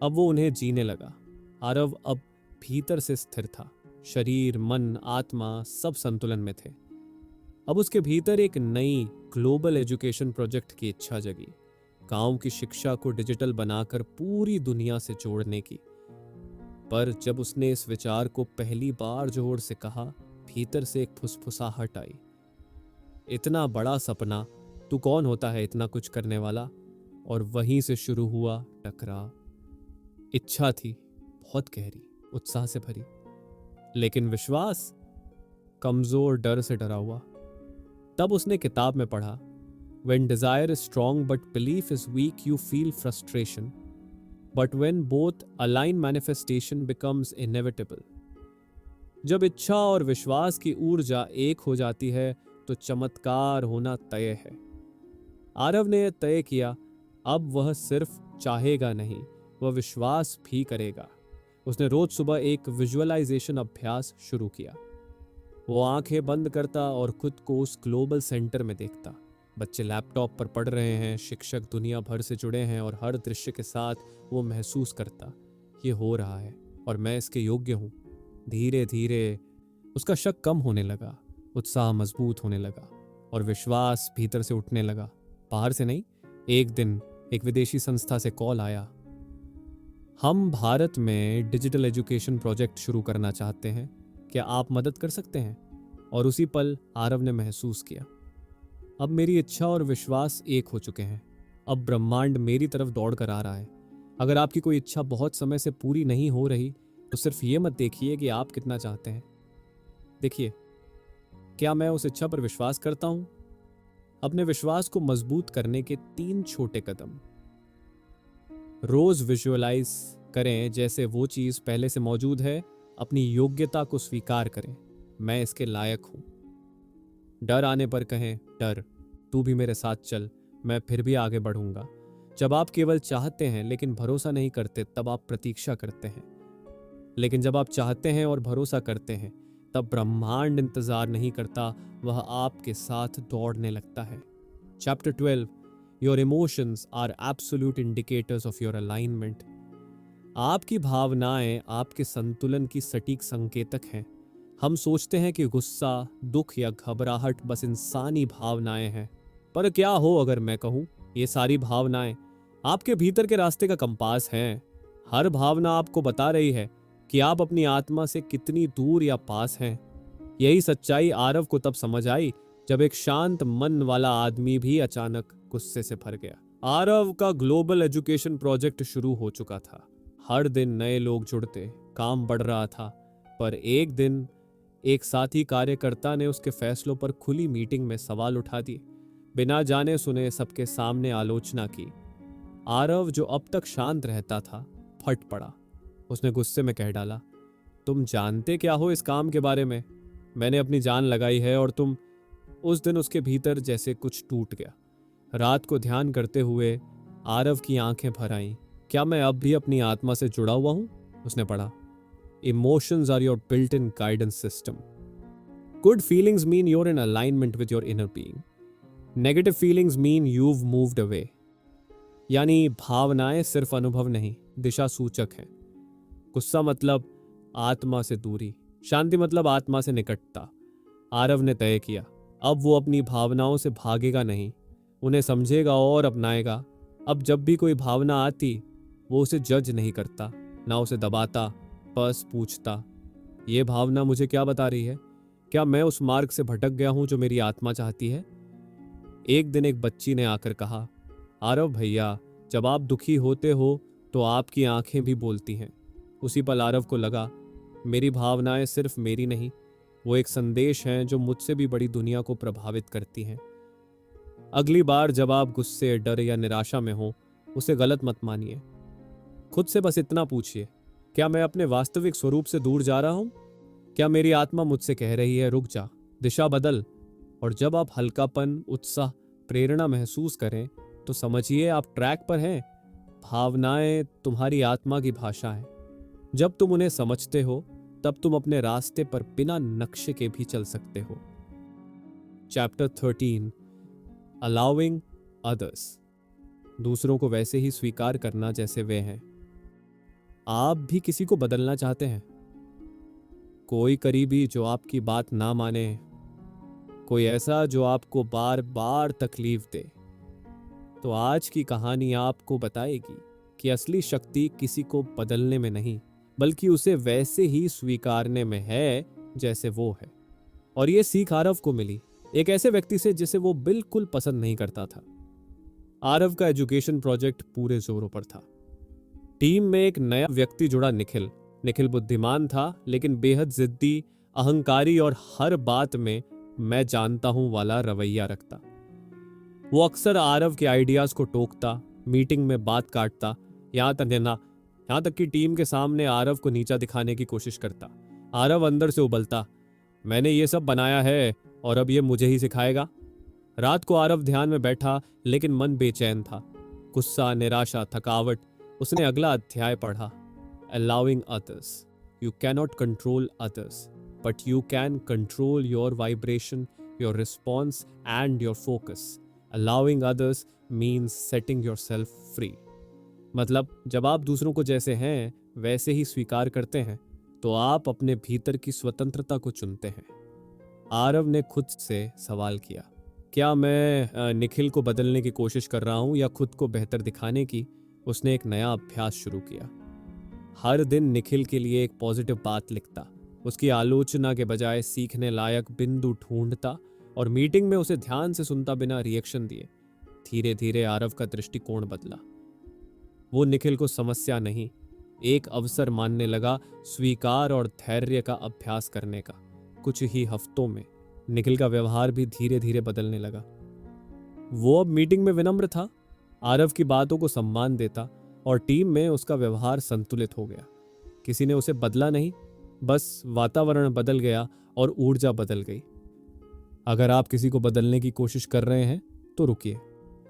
अब वो उन्हें जीने लगा। आरव अब भीतर से स्थिर था। शरीर, मन, आत्मा सब संतुलन में थे। अब उसके भीतर एक नई ग्लोबल एजुकेशन प्रोजेक्ट की इच्छा जगी, गांव की शिक्षा को डिजिटल बनाकर पूरी दुनिया से जोड़ने की। पर जब उसने इस विचार को पहली बार जोर से कहा, भीतर से एक फुसफुसाहट आई, इतना बड़ा सपना, तू कौन होता है इतना कुछ करने वाला? और वहीं से शुरू हुआ टकराव। इच्छा थी बहुत गहरी, उत्साह से भरी, लेकिन विश्वास कमजोर, डर से डरा हुआ। तब उसने किताब में पढ़ा, When desire is strong but belief is weak, you feel frustration. But when both align, manifestation becomes inevitable. जब इच्छा और विश्वास की ऊर्जा एक हो जाती है तो चमत्कार होना तय है। आरव ने तय किया, अब वह सिर्फ चाहेगा नहीं, वह विश्वास भी करेगा। उसने रोज सुबह एक विजुअलाइजेशन अभ्यास शुरू किया। वो आंखें बंद करता और खुद को उस ग्लोबल सेंटर में देखता। बच्चे लैपटॉप पर पढ़ रहे हैं, शिक्षक दुनिया भर से जुड़े हैं और हर दृश्य के साथ वो महसूस करता, ये हो रहा है और मैं इसके योग्य हूँ। धीरे धीरे उसका शक कम होने लगा, उत्साह मजबूत होने लगा और विश्वास भीतर से उठने लगा, बाहर से नहीं। एक दिन एक विदेशी संस्था से कॉल आया, हम भारत में डिजिटल एजुकेशन प्रोजेक्ट शुरू करना चाहते हैं, क्या आप मदद कर सकते हैं? और उसी पल आरव ने महसूस किया, अब मेरी इच्छा और विश्वास एक हो चुके हैं। अब ब्रह्मांड मेरी तरफ दौड़ कर आ रहा है। अगर आपकी कोई इच्छा बहुत समय से पूरी नहीं हो रही तो सिर्फ ये मत देखिए कि आप कितना चाहते हैं, देखिए क्या मैं उस इच्छा पर विश्वास करता हूं। अपने विश्वास को मजबूत करने के 3 छोटे कदम। रोज विजुअलाइज करें जैसे वो चीज पहले से मौजूद है। अपनी योग्यता को स्वीकार करें, मैं इसके लायक हूं। डर आने पर कहें, डर तू भी मेरे साथ चल, मैं फिर भी आगे बढ़ूंगा। जब आप केवल चाहते हैं लेकिन भरोसा नहीं करते तब आप प्रतीक्षा करते हैं, लेकिन जब आप चाहते हैं और भरोसा करते हैं तब ब्रह्मांड इंतजार नहीं करता, वह आपके साथ दौड़ने लगता है। Chapter 12, your emotions are absolute indicators of your alignment. आपकी भावनाएं आपके संतुलन की सटीक संकेतक हैं। हम सोचते हैं कि गुस्सा, दुख या घबराहट बस इंसानी भावनाएं हैं, पर क्या हो अगर मैं कहूं ये सारी भावनाएं आपके भीतर के रास्ते का कंपास हैं। हर भावना आपको बता रही है कि आप अपनी आत्मा से कितनी दूर या पास हैं। यही सच्चाई आरव को तब समझ आई जब एक शांत मन वाला आदमी भी अचानक गुस्से से भर गया। आरव का ग्लोबल एजुकेशन प्रोजेक्ट शुरू हो चुका था। हर दिन नए लोग जुड़ते, काम बढ़ रहा था, पर एक दिन एक साथी कार्यकर्ता ने उसके फैसलों पर खुली मीटिंग में सवाल उठा दिए। बिना जाने सुने सबके सामने आलोचना की। आरव, जो अब तक शांत रहता था, फट पड़ा। उसने गुस्से में कह डाला, तुम जानते क्या हो इस काम के बारे में? मैंने अपनी जान लगाई है और तुम। उस दिन उसके भीतर जैसे कुछ टूट गया। रात को ध्यान करते हुए आरव की आंखें भर आईं। क्या मैं अब भी अपनी आत्मा से जुड़ा हुआ हूं? उसने पढ़ा, emotions are your built in guidance system. Good feelings mean you're in alignment with your inner being. Negative feelings mean you've moved away. यानी भावनाएं सिर्फ अनुभव नहीं, दिशा सूचक हैं। गुस्सा मतलब आत्मा से दूरी, शांति मतलब आत्मा से निकटता। आरव ने तय किया, अब वो अपनी भावनाओं से भागेगा नहीं, उन्हें समझेगा और अपनाएगा। अब जब भी कोई भावना आती, वो उसे जज नहीं करता, ना उसे दबाता, बस पूछता, ये भावना मुझे क्या बता रही है? क्या मैं उस मार्ग से भटक गया हूं जो मेरी आत्मा चाहती है? एक दिन एक बच्ची ने आकर कहा, आरव भैया, जब आप दुखी होते हो तो आपकी आंखें भी बोलती हैं। उसी पल आरव को लगा, मेरी भावनाएं सिर्फ मेरी नहीं, वो एक संदेश हैं जो मुझसे भी बड़ी दुनिया को प्रभावित करती हैं। अगली बार जब आप गुस्से, डर या निराशा में हो, उसे गलत मत मानिए। खुद से बस इतना पूछिए, क्या मैं अपने वास्तविक स्वरूप से दूर जा रहा हूं? क्या मेरी आत्मा मुझसे कह रही है, रुक जा, दिशा बदल? और जब आप हल्कापन, उत्साह, प्रेरणा महसूस करें तो समझिए आप ट्रैक पर हैं। भावनाएं तुम्हारी आत्मा की भाषा है। जब तुम उन्हें समझते हो, तब तुम अपने रास्ते पर बिना नक्शे के भी चल सकते हो। Chapter 13, allowing others. दूसरों को वैसे ही स्वीकार करना जैसे वे हैं। आप भी किसी को बदलना चाहते हैं? कोई करीबी जो आपकी बात ना माने, कोई ऐसा जो आपको बार बार तकलीफ दे। तो आज की कहानी आपको बताएगी कि असली शक्ति किसी को बदलने में नहीं, बल्कि उसे वैसे ही स्वीकारने में है जैसे वो है। और ये सीख आरव को मिली, एक ऐसे व्यक्ति से जिसे वो बिल्कुल पसंद नहीं करता था। आरव का एजुकेशन प्रोजेक्ट पूरे जोरों पर था। टीम में एक नया व्यक्ति जुड़ा, निखिल। निखिल बुद्धिमान था, लेकिन बेहद जिद्दी, अहंकारी और हर बात में मैं जानता हूं वाला रवैया रखता। वो अक्सर आरव के आइडियाज को टोकता, मीटिंग में बात काटता, यहाँ तक कि टीम के सामने आरव को नीचा दिखाने की कोशिश करता। आरव अंदर से उबलता, मैंने ये सब बनाया है और अब ये मुझे ही सिखाएगा। रात को आरव ध्यान में बैठा, लेकिन मन बेचैन था। गुस्सा, निराशा, थकावट। उसने अगला अध्याय पढ़ा, allowing others. You cannot control others, but you can control your vibration, your response and your focus. Allowing others means setting your self free. मतलब जब आप दूसरों को जैसे हैं वैसे ही स्वीकार करते हैं, तो आप अपने भीतर की स्वतंत्रता को चुनते हैं। आरव ने खुद से सवाल किया, क्या मैं निखिल को बदलने की कोशिश कर रहा हूं या खुद को बेहतर दिखाने की? उसने एक नया अभ्यास शुरू किया। हर दिन निखिल के लिए एक पॉजिटिव बात लिखता, उसकी आलोचना के बजाय सीखने लायक बिंदु ढूंढता और मीटिंग में उसे ध्यान से सुनता बिना रिएक्शन दिए। धीरे धीरे आरव का दृष्टिकोण बदला। वो निखिल को समस्या नहीं, एक अवसर मानने लगा, स्वीकार और धैर्य का अभ्यास करने का। कुछ ही हफ्तों में निखिल का व्यवहार भी धीरे धीरे बदलने लगा। वो अब मीटिंग में विनम्र था, आरव की बातों को सम्मान देता और टीम में उसका व्यवहार संतुलित हो गया। किसी ने उसे बदला नहीं, बस वातावरण बदल गया और ऊर्जा बदल गई। अगर आप किसी को बदलने की कोशिश कर रहे हैं तो रुकिए,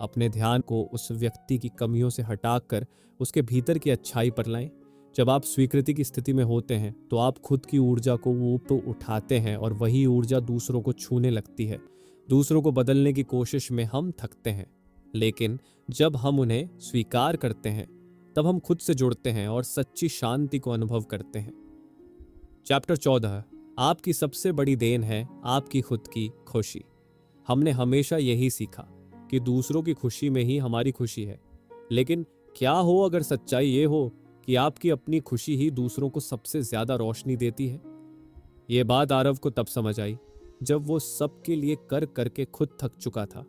अपने ध्यान को उस व्यक्ति की कमियों से हटाकर उसके भीतर की अच्छाई पर लाएं। जब आप स्वीकृति की स्थिति में होते हैं तो आप खुद की ऊर्जा को ऊपर उठाते हैं और वही ऊर्जा दूसरों को छूने लगती है। दूसरों को बदलने की कोशिश में हम थकते हैं, लेकिन जब हम उन्हें स्वीकार करते हैं तब हम खुद से जुड़ते हैं और सच्ची शांति को अनुभव करते हैं। चैप्टर 14, आपकी सबसे बड़ी देन है आपकी खुद की खुशी। हमने हमेशा यही सीखा कि दूसरों की खुशी में ही हमारी खुशी है, लेकिन क्या हो अगर सच्चाई ये हो कि आपकी अपनी खुशी ही दूसरों को सबसे ज्यादा रोशनी देती है। ये बात आरव को तब समझ आई जब वो सबके लिए कर करके खुद थक चुका था।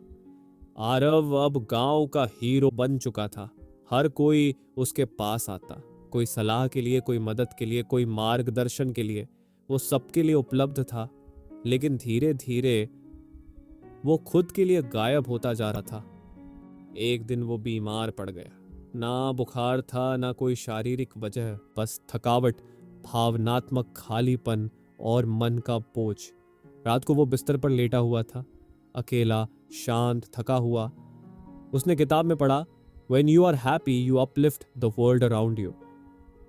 आरव अब गांव का हीरो बन चुका था। हर कोई उसके पास आता, कोई सलाह के लिए, कोई मदद के लिए, कोई मार्गदर्शन के लिए। वो सबके लिए उपलब्ध था, लेकिन धीरे धीरे वो खुद के लिए गायब होता जा रहा था। एक दिन वो बीमार पड़ गया। ना बुखार था, ना कोई शारीरिक वजह, बस थकावट, भावनात्मक खालीपन और मन का बोझ। रात को वो बिस्तर पर लेटा हुआ था, अकेला, शांत, थका हुआ। उसने किताब में पढ़ा, When you are happy, you uplift the world around you.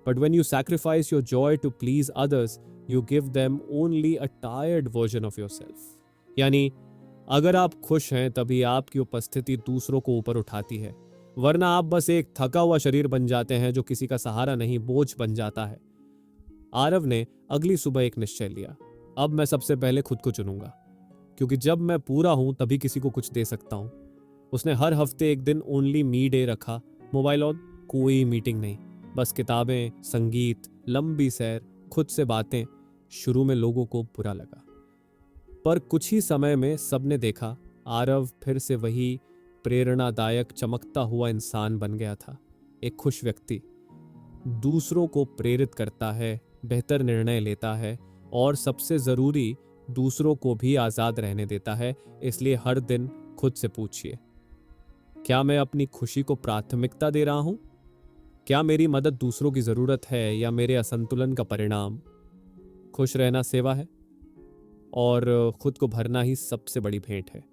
But when you sacrifice your joy to please others, you give them only a tired version of yourself. यानी अगर आप खुश हैं तभी आपकी उपस्थिति दूसरों को ऊपर उठाती है, वरना आप बस एक थका हुआ शरीर बन जाते हैं जो किसी का सहारा नहीं, बोझ बन जाता है। आरव ने अगली सुबह एक निश्चय लिया, अब मैं सबसे पहले खुद को चुनूंगा, क्योंकि जब मैं पूरा हूं तभी किसी को कुछ दे सकता हूं। उसने हर हफ्ते एक दिन ओनली मी डे रखा। मोबाइल ऑन, कोई मीटिंग नहीं, बस किताबें, संगीत, लंबी सैर, खुद से बातें। शुरू में लोगों को बुरा लगा, पर कुछ ही समय में सबने देखा आरव फिर से वही प्रेरणादायक, चमकता हुआ इंसान बन गया था। एक खुश व्यक्ति दूसरों को प्रेरित करता है, बेहतर निर्णय लेता है और सबसे जरूरी, दूसरों को भी आजाद रहने देता है। इसलिए हर दिन खुद से पूछिए, क्या मैं अपनी खुशी को प्राथमिकता दे रहा हूं? क्या मेरी मदद दूसरों की जरूरत है या मेरे असंतुलन का परिणाम? खुश रहना सेवा है और खुद को भरना ही सबसे बड़ी भेंट है।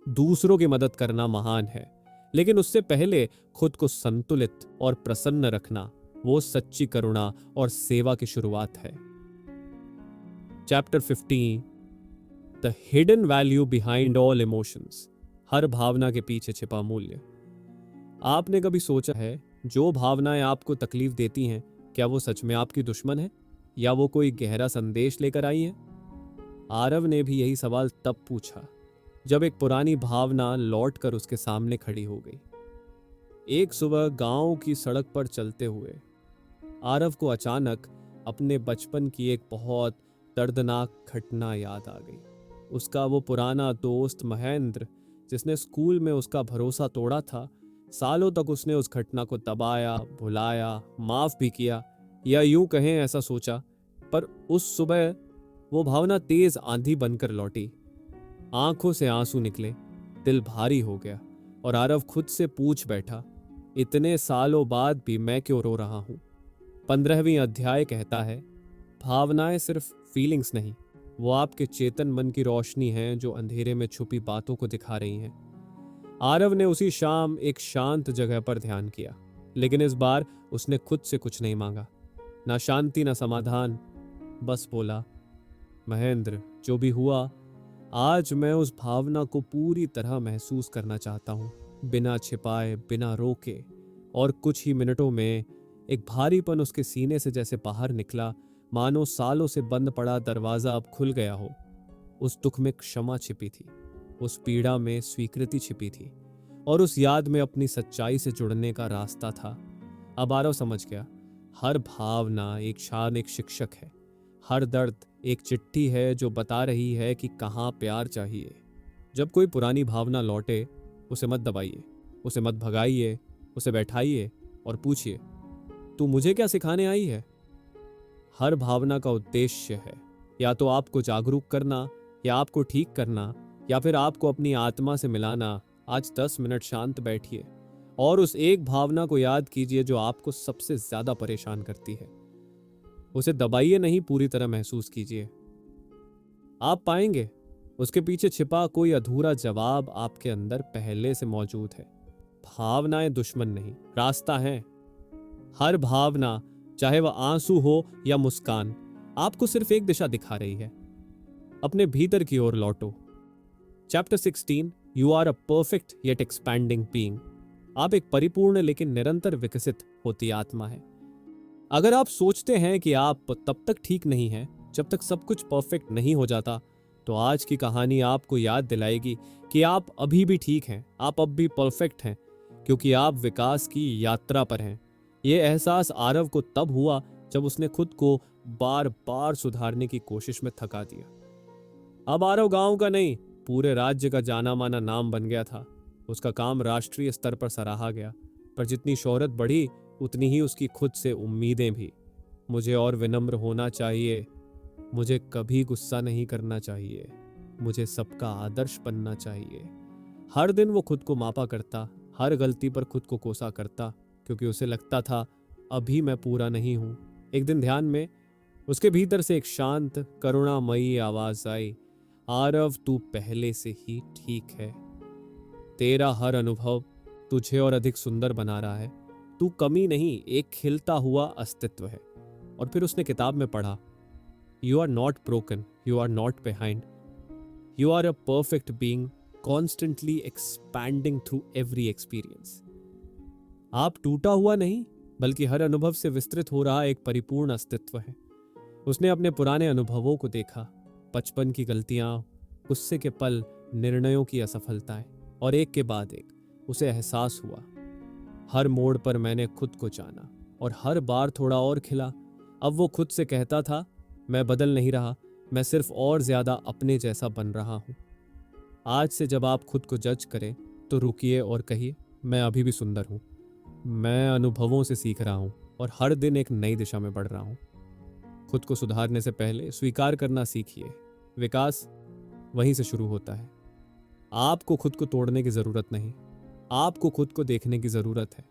दूसरों की मदद करना महान है, लेकिन उससे पहले खुद को संतुलित और प्रसन्न रखना, वो सच्ची करुणा और सेवा की शुरुआत है। Chapter 15, the hidden value behind all emotions. हर भावना के पीछे छिपा मूल्य। आपने कभी सोचा है, जो भावनाएं आपको तकलीफ देती हैं, क्या वो सच में आपकी दुश्मन है या वो कोई गहरा संदेश लेकर आई है? आरव ने भी यही सवाल तब पूछा जब एक पुरानी भावना लौटकर उसके सामने खड़ी हो गई। एक सुबह गांव की सड़क पर चलते हुए आरव को अचानक अपने बचपन की एक बहुत दर्दनाक घटना याद आ गई। उसका वो पुराना दोस्त महेंद्र, जिसने स्कूल में उसका भरोसा तोड़ा था, सालों तक उसने उस घटना को दबाया, भुलाया, माफ भी किया, या यूं कहें ऐसा सोचा। पर उस सुबह वो भावना तेज आंधी बनकर लौटी। आंखों से आंसू निकले, दिल भारी हो गया और आरव खुद से पूछ बैठा, इतने सालों बाद भी मैं क्यों रो रहा हूं? 15वीं अध्याय कहता है, भावनाएं सिर्फ फीलिंग्स नहीं, वो आपके चेतन मन की रोशनी है जो अंधेरे में छुपी बातों को दिखा रही हैं। आरव ने उसी शाम एक शांत जगह पर ध्यान किया, लेकिन इस बार उसने खुद से कुछ नहीं मांगा, ना शांति ना समाधान। बस बोला, महेंद्र, जो भी हुआ, आज मैं उस भावना को पूरी तरह महसूस करना चाहता हूँ, बिना छिपाए, बिना रोके। और कुछ ही मिनटों में एक भारीपन उसके सीने से जैसे बाहर निकला, मानो सालों से बंद पड़ा दरवाजा अब खुल गया हो। उस दुख में क्षमा छिपी थी, उस पीड़ा में स्वीकृति छिपी थी और उस याद में अपनी सच्चाई से जुड़ने का रास्ता था। अब आरव समझ गया, हर भावना एक शिक्षक है, हर दर्द एक चिट्ठी है जो बता रही है कि कहाँ प्यार चाहिए। जब कोई पुरानी भावना लौटे, उसे मत दबाइए, उसे मत भगाइए, उसे बैठाइए और पूछिए, तू मुझे क्या सिखाने आई है? हर भावना का उद्देश्य है या तो आपको जागरूक करना, या आपको ठीक करना, या फिर आपको अपनी आत्मा से मिलाना। आज 10 मिनट शांत बैठिए और उस एक भावना को याद कीजिए जो आपको सबसे ज्यादा परेशान करती है। उसे दबाइए नहीं, पूरी तरह महसूस कीजिए। आप पाएंगे उसके पीछे छिपा कोई अधूरा जवाब आपके अंदर पहले से मौजूद है। भावनाएं दुश्मन नहीं, रास्ता है। हर भावना, चाहे वह आंसू हो या मुस्कान, आपको सिर्फ एक दिशा दिखा रही है, अपने भीतर की ओर लौटो। Chapter 16, you are a perfect yet expanding being. आप एक परिपूर्ण लेकिन निरंतर विकसित होती आत्मा है। अगर आप सोचते हैं कि आप तब तक ठीक नहीं हैं जब तक सब कुछ परफेक्ट नहीं हो जाता, तो आज की कहानी आपको याद दिलाएगी कि आप अभी भी ठीक हैं, आप अब भी परफेक्ट हैं, क्योंकि आप विकास की यात्रा पर हैं। यह एहसास आरव को तब हुआ जब उसने खुद को बार बार सुधारने की कोशिश में थका दिया। अब आरव गांव का नहीं, पूरे राज्य का जाना माना नाम बन गया था। उसका काम राष्ट्रीय स्तर पर सराहा गया, पर जितनी शोहरत बढ़ी उतनी ही उसकी खुद से उम्मीदें भी। मुझे और विनम्र होना चाहिए, मुझे कभी गुस्सा नहीं करना चाहिए, मुझे सबका आदर्श बनना चाहिए। हर दिन वो खुद को मापा करता, हर गलती पर खुद को कोसा करता, क्योंकि उसे लगता था अभी मैं पूरा नहीं हूं। एक दिन ध्यान में उसके भीतर से एक शांत करुणामयी आवाज आई, आरव तू पहले से ही ठीक है। तेरा हर अनुभव तुझे और अधिक सुंदर बना रहा है। तू कमी नहीं, एक खिलता हुआ अस्तित्व है। और फिर उसने किताब में पढ़ा, you are not broken, you are not behind, you are a perfect being constantly expanding through every experience. आप टूटा हुआ नहीं, बल्कि हर अनुभव से विस्तृत हो रहा एक परिपूर्ण अस्तित्व है। उसने अपने पुराने अनुभवों को देखा, बचपन की गलतियां, गुस्से के पल, निर्णयों की असफलताएं, और एक के बाद एक उसे एहसास हुआ, हर मोड़ पर मैंने खुद को जाना और हर बार थोड़ा और खिला। अब वो खुद से कहता था, मैं बदल नहीं रहा, मैं सिर्फ और ज्यादा अपने जैसा बन रहा हूं। आज से जब आप खुद को जज करें तो रुकिए और कहिए, मैं अभी भी सुंदर हूं, मैं अनुभवों से सीख रहा हूं और हर दिन एक नई दिशा में बढ़ रहा हूं। खुद को सुधारने से पहले स्वीकार करना सीखिए। विकास वहीं से शुरू होता है। आपको खुद को तोड़ने की जरूरत नहीं, आपको खुद को देखने की जरूरत है।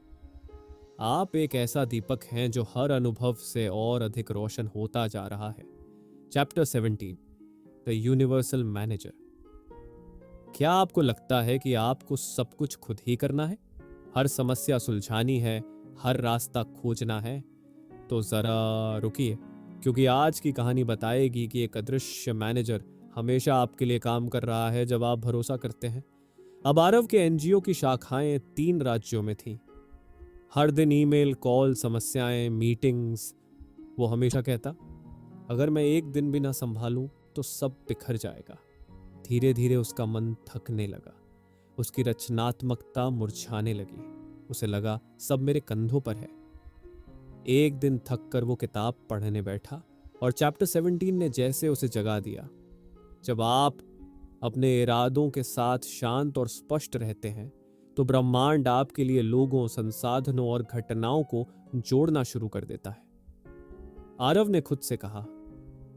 आप एक ऐसा दीपक हैं जो हर अनुभव से और अधिक रोशन होता जा रहा है। Chapter 17, the universal manager. क्या आपको लगता है कि आपको सब कुछ खुद ही करना है, हर समस्या सुलझानी है, हर रास्ता खोजना है? तो जरा रुकिए, क्योंकि आज की कहानी बताएगी कि एक अदृश्य मैनेजर हमेशा आपके लिए काम कर रहा है जब आप भरोसा करते हैं। अब आरव के एनजीओ की शाखाएं 3 राज्यों में थीं। हर दिन ईमेल, कॉल, समस्याएं, मीटिंग्स। वो हमेशा कहता, अगर मैं एक दिन भी ना संभालूं तो सब बिखर जाएगा। धीरे धीरे उसका मन थकने लगा, उसकी रचनात्मकता मुरझाने लगी। उसे लगा सब मेरे कंधों पर है। एक दिन थक कर वो किताब पढ़ने बैठा और चैप्टर 17 ने जैसे उसे जगा दिया। जब आप अपने इरादों के साथ शांत और स्पष्ट रहते हैं तो ब्रह्मांड आपके लिए लोगों, संसाधनों और घटनाओं को जोड़ना शुरू कर देता है। आरव ने खुद से कहा,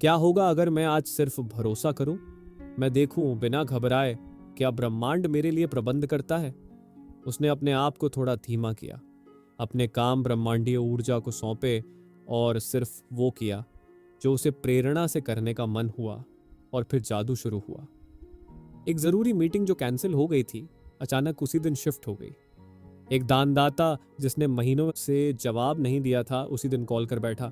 क्या होगा अगर मैं आज सिर्फ भरोसा करूं? मैं देखूं बिना घबराए क्या ब्रह्मांड मेरे लिए प्रबंध करता है। उसने अपने आप को थोड़ा धीमा किया, अपने काम ब्रह्मांडीय ऊर्जा को सौंपे और सिर्फ वो किया जो उसे प्रेरणा से करने का मन हुआ। और फिर जादू शुरू हुआ। एक जरूरी मीटिंग जो कैंसिल हो गई थी, अचानक उसी दिन शिफ्ट हो गई। एक दानदाता जिसने महीनों से जवाब नहीं दिया था, उसी दिन कॉल कर बैठा।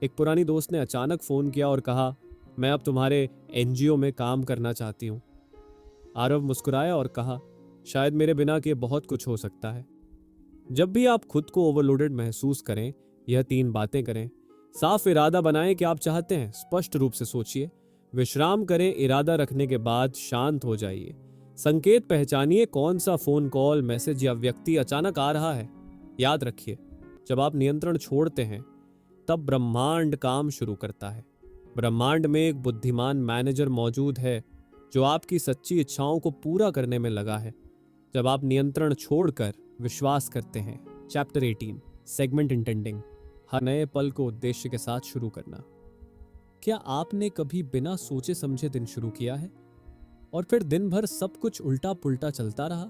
एक पुरानी दोस्त ने अचानक फोन किया और कहा, मैं अब तुम्हारे एनजीओ में काम करना चाहती हूँ। आरव मुस्कुराया और कहा, शायद मेरे बिना के बहुत कुछ हो सकता है। जब भी आप खुद को ओवरलोडेड महसूस करें, यह 3 बातें करें। साफ इरादा बनाएं कि आप चाहते हैं, स्पष्ट रूप से सोचिए। विश्राम करें, इरादा रखने के बाद शांत हो जाइए। संकेत पहचानिए, कौन सा फोन कॉल, मैसेज या व्यक्ति अचानक आ रहा है। याद रखिए, जब आप नियंत्रण छोड़ते हैं तब ब्रह्मांड काम शुरू करता है। ब्रह्मांड में एक बुद्धिमान मैनेजर मौजूद है जो आपकी सच्ची इच्छाओं को पूरा करने में लगा है। जब आप नियंत्रण छोड़कर विश्वास करते हैं। चैप्टर 18, सेगमेंट इंटेंडिंग, हर नए पल को उद्देश्य के साथ शुरू करना। क्या आपने कभी बिना सोचे समझे दिन शुरू किया है और फिर दिन भर सब कुछ उल्टा पुल्टा चलता रहा?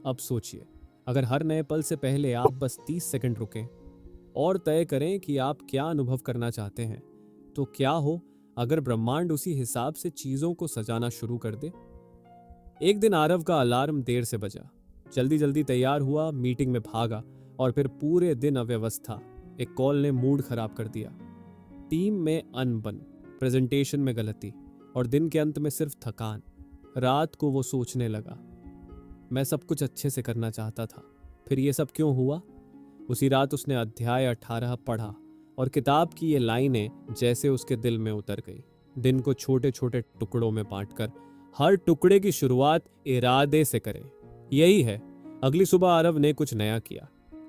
अब सोचिए, अगर हर नए पल से पहले आप बस 30 सेकंड रुकें और तय करें कि आप क्या अनुभव करना चाहते हैं, तो क्या हो अगर ब्रह्मांड उसी हिसाब से चीजों को सजाना शुरू कर दे? एक दिन आरव का अलार्म देर से बजा। जल्दी जल्दी तैयार हुआ, मीटिंग में भागा और फिर पूरे दिन अव्यवस्था। एक कॉल ने मूड खराब कर दिया। टीम में अनबन, प्रेजेंटेशन में गलती और दिन के अंत में सिर्फ थकान। रात को वो सोचने लगा, मैं सब कुछ अच्छे से करना चाहता था, फिर ये सब क्यों हुआ? उसी रात उसने अध्याय 18 पढ़ा और किताब की ये लाइनें जैसे उसके दिल में उतर गई। दिन को छोटे छोटे टुकड़ों में बांटकर हर टुकड़े की शुरुआत इरादे से करें। यही है। अगली सुबह आरव ने कुछ नया किया।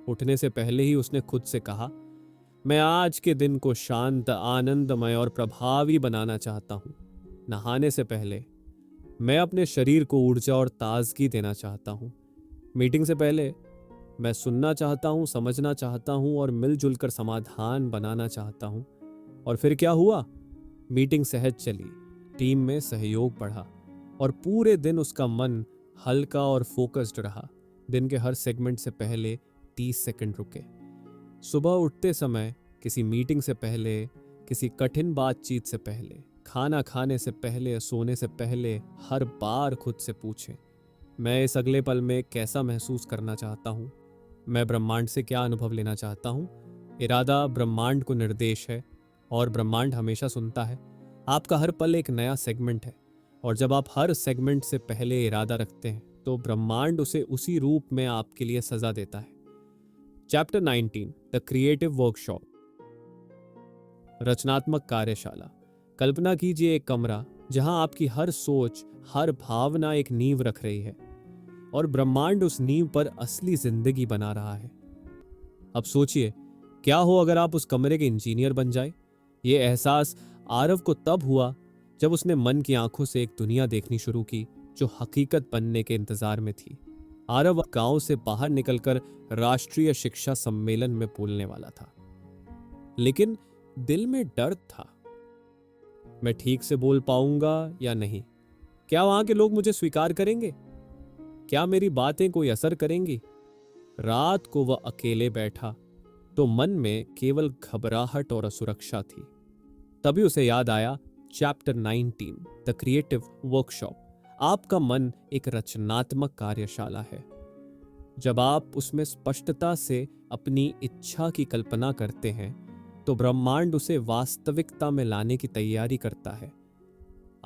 उठने से पहले ही उसने खुद से कहा, मैं आज के दिन को शांत, आनंदमय और प्रभावी बनाना चाहता हूँ। नहाने से पहले मैं अपने शरीर को ऊर्जा और ताजगी देना चाहता हूँ। मीटिंग से पहले मैं सुनना चाहता हूँ, समझना चाहता हूँ और मिलजुल कर समाधान बनाना चाहता हूँ। और फिर क्या हुआ? मीटिंग सहज चली, टीम में सहयोग बढ़ा और पूरे दिन उसका मन हल्का और फोकस्ड रहा। दिन के हर सेगमेंट से पहले 30 सेकंड रुके। सुबह उठते समय, किसी मीटिंग से पहले, किसी कठिन बातचीत से पहले, खाना खाने से पहले, सोने से पहले हर बार खुद से पूछें, मैं इस अगले पल में कैसा महसूस करना चाहता हूँ? मैं ब्रह्मांड से क्या अनुभव लेना चाहता हूँ? इरादा ब्रह्मांड को निर्देश है और ब्रह्मांड हमेशा सुनता है। आपका हर पल एक नया सेगमेंट है और जब आप हर सेगमेंट से पहले इरादा रखते हैं तो ब्रह्मांड उसे उसी रूप में आपके लिए सजा देता है। Chapter 19, the creative workshop. रचनात्मक कार्यशाला। कल्पना कीजिए एक कमरा जहां आपकी हर सोच, हर भावना एक नींव रख रही है और ब्रह्मांड उस नींव पर असली जिंदगी बना रहा है। अब सोचिए, क्या हो अगर आप उस कमरे के इंजीनियर बन जाए? ये एहसास आरव को तब हुआ जब उसने मन की आंखों से एक दुनिया देखनी शुरू की जो हकीकत बनने के इंतजार में थी। आरव गांव से बाहर निकलकर राष्ट्रीय शिक्षा सम्मेलन में बोलने वाला था, लेकिन दिल में डर था। मैं ठीक से बोल पाऊंगा या नहीं? क्या वहां के लोग मुझे स्वीकार करेंगे? क्या मेरी बातें कोई असर करेंगी? रात को वह अकेले बैठा तो मन में केवल घबराहट और असुरक्षा थी। तभी उसे याद आया चैप्टर 19, द क्रिएटिव वर्कशॉप। आपका मन एक रचनात्मक कार्यशाला है। जब आप उसमें स्पष्टता से अपनी इच्छा की कल्पना करते हैं तो ब्रह्मांड उसे वास्तविकता में लाने की तैयारी करता है।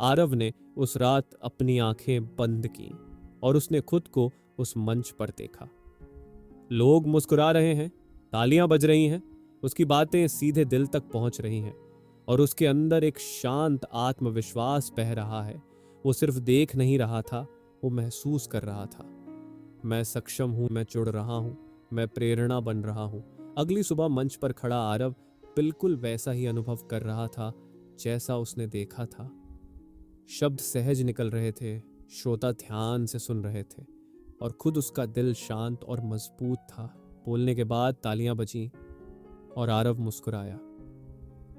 आरव ने उस रात अपनी आंखें बंद की और उसने खुद को उस मंच पर देखा। लोग मुस्कुरा रहे हैं, तालियां बज रही हैं, उसकी बातें सीधे दिल तक पहुंच रही हैं और उसके अंदर एक शांत आत्मविश्वास बह रहा है। वो सिर्फ देख नहीं रहा था, वो महसूस कर रहा था। मैं सक्षम हूं, मैं जुड़ रहा हूं, मैं प्रेरणा बन रहा हूं। अगली सुबह मंच पर खड़ा आरव बिल्कुल वैसा ही अनुभव कर रहा था जैसा उसने देखा था। शब्द सहज निकल रहे थे, श्रोता ध्यान से सुन रहे थे और खुद उसका दिल शांत और मजबूत था। बोलने के बाद तालियां बजीं और आरव मुस्कुराया।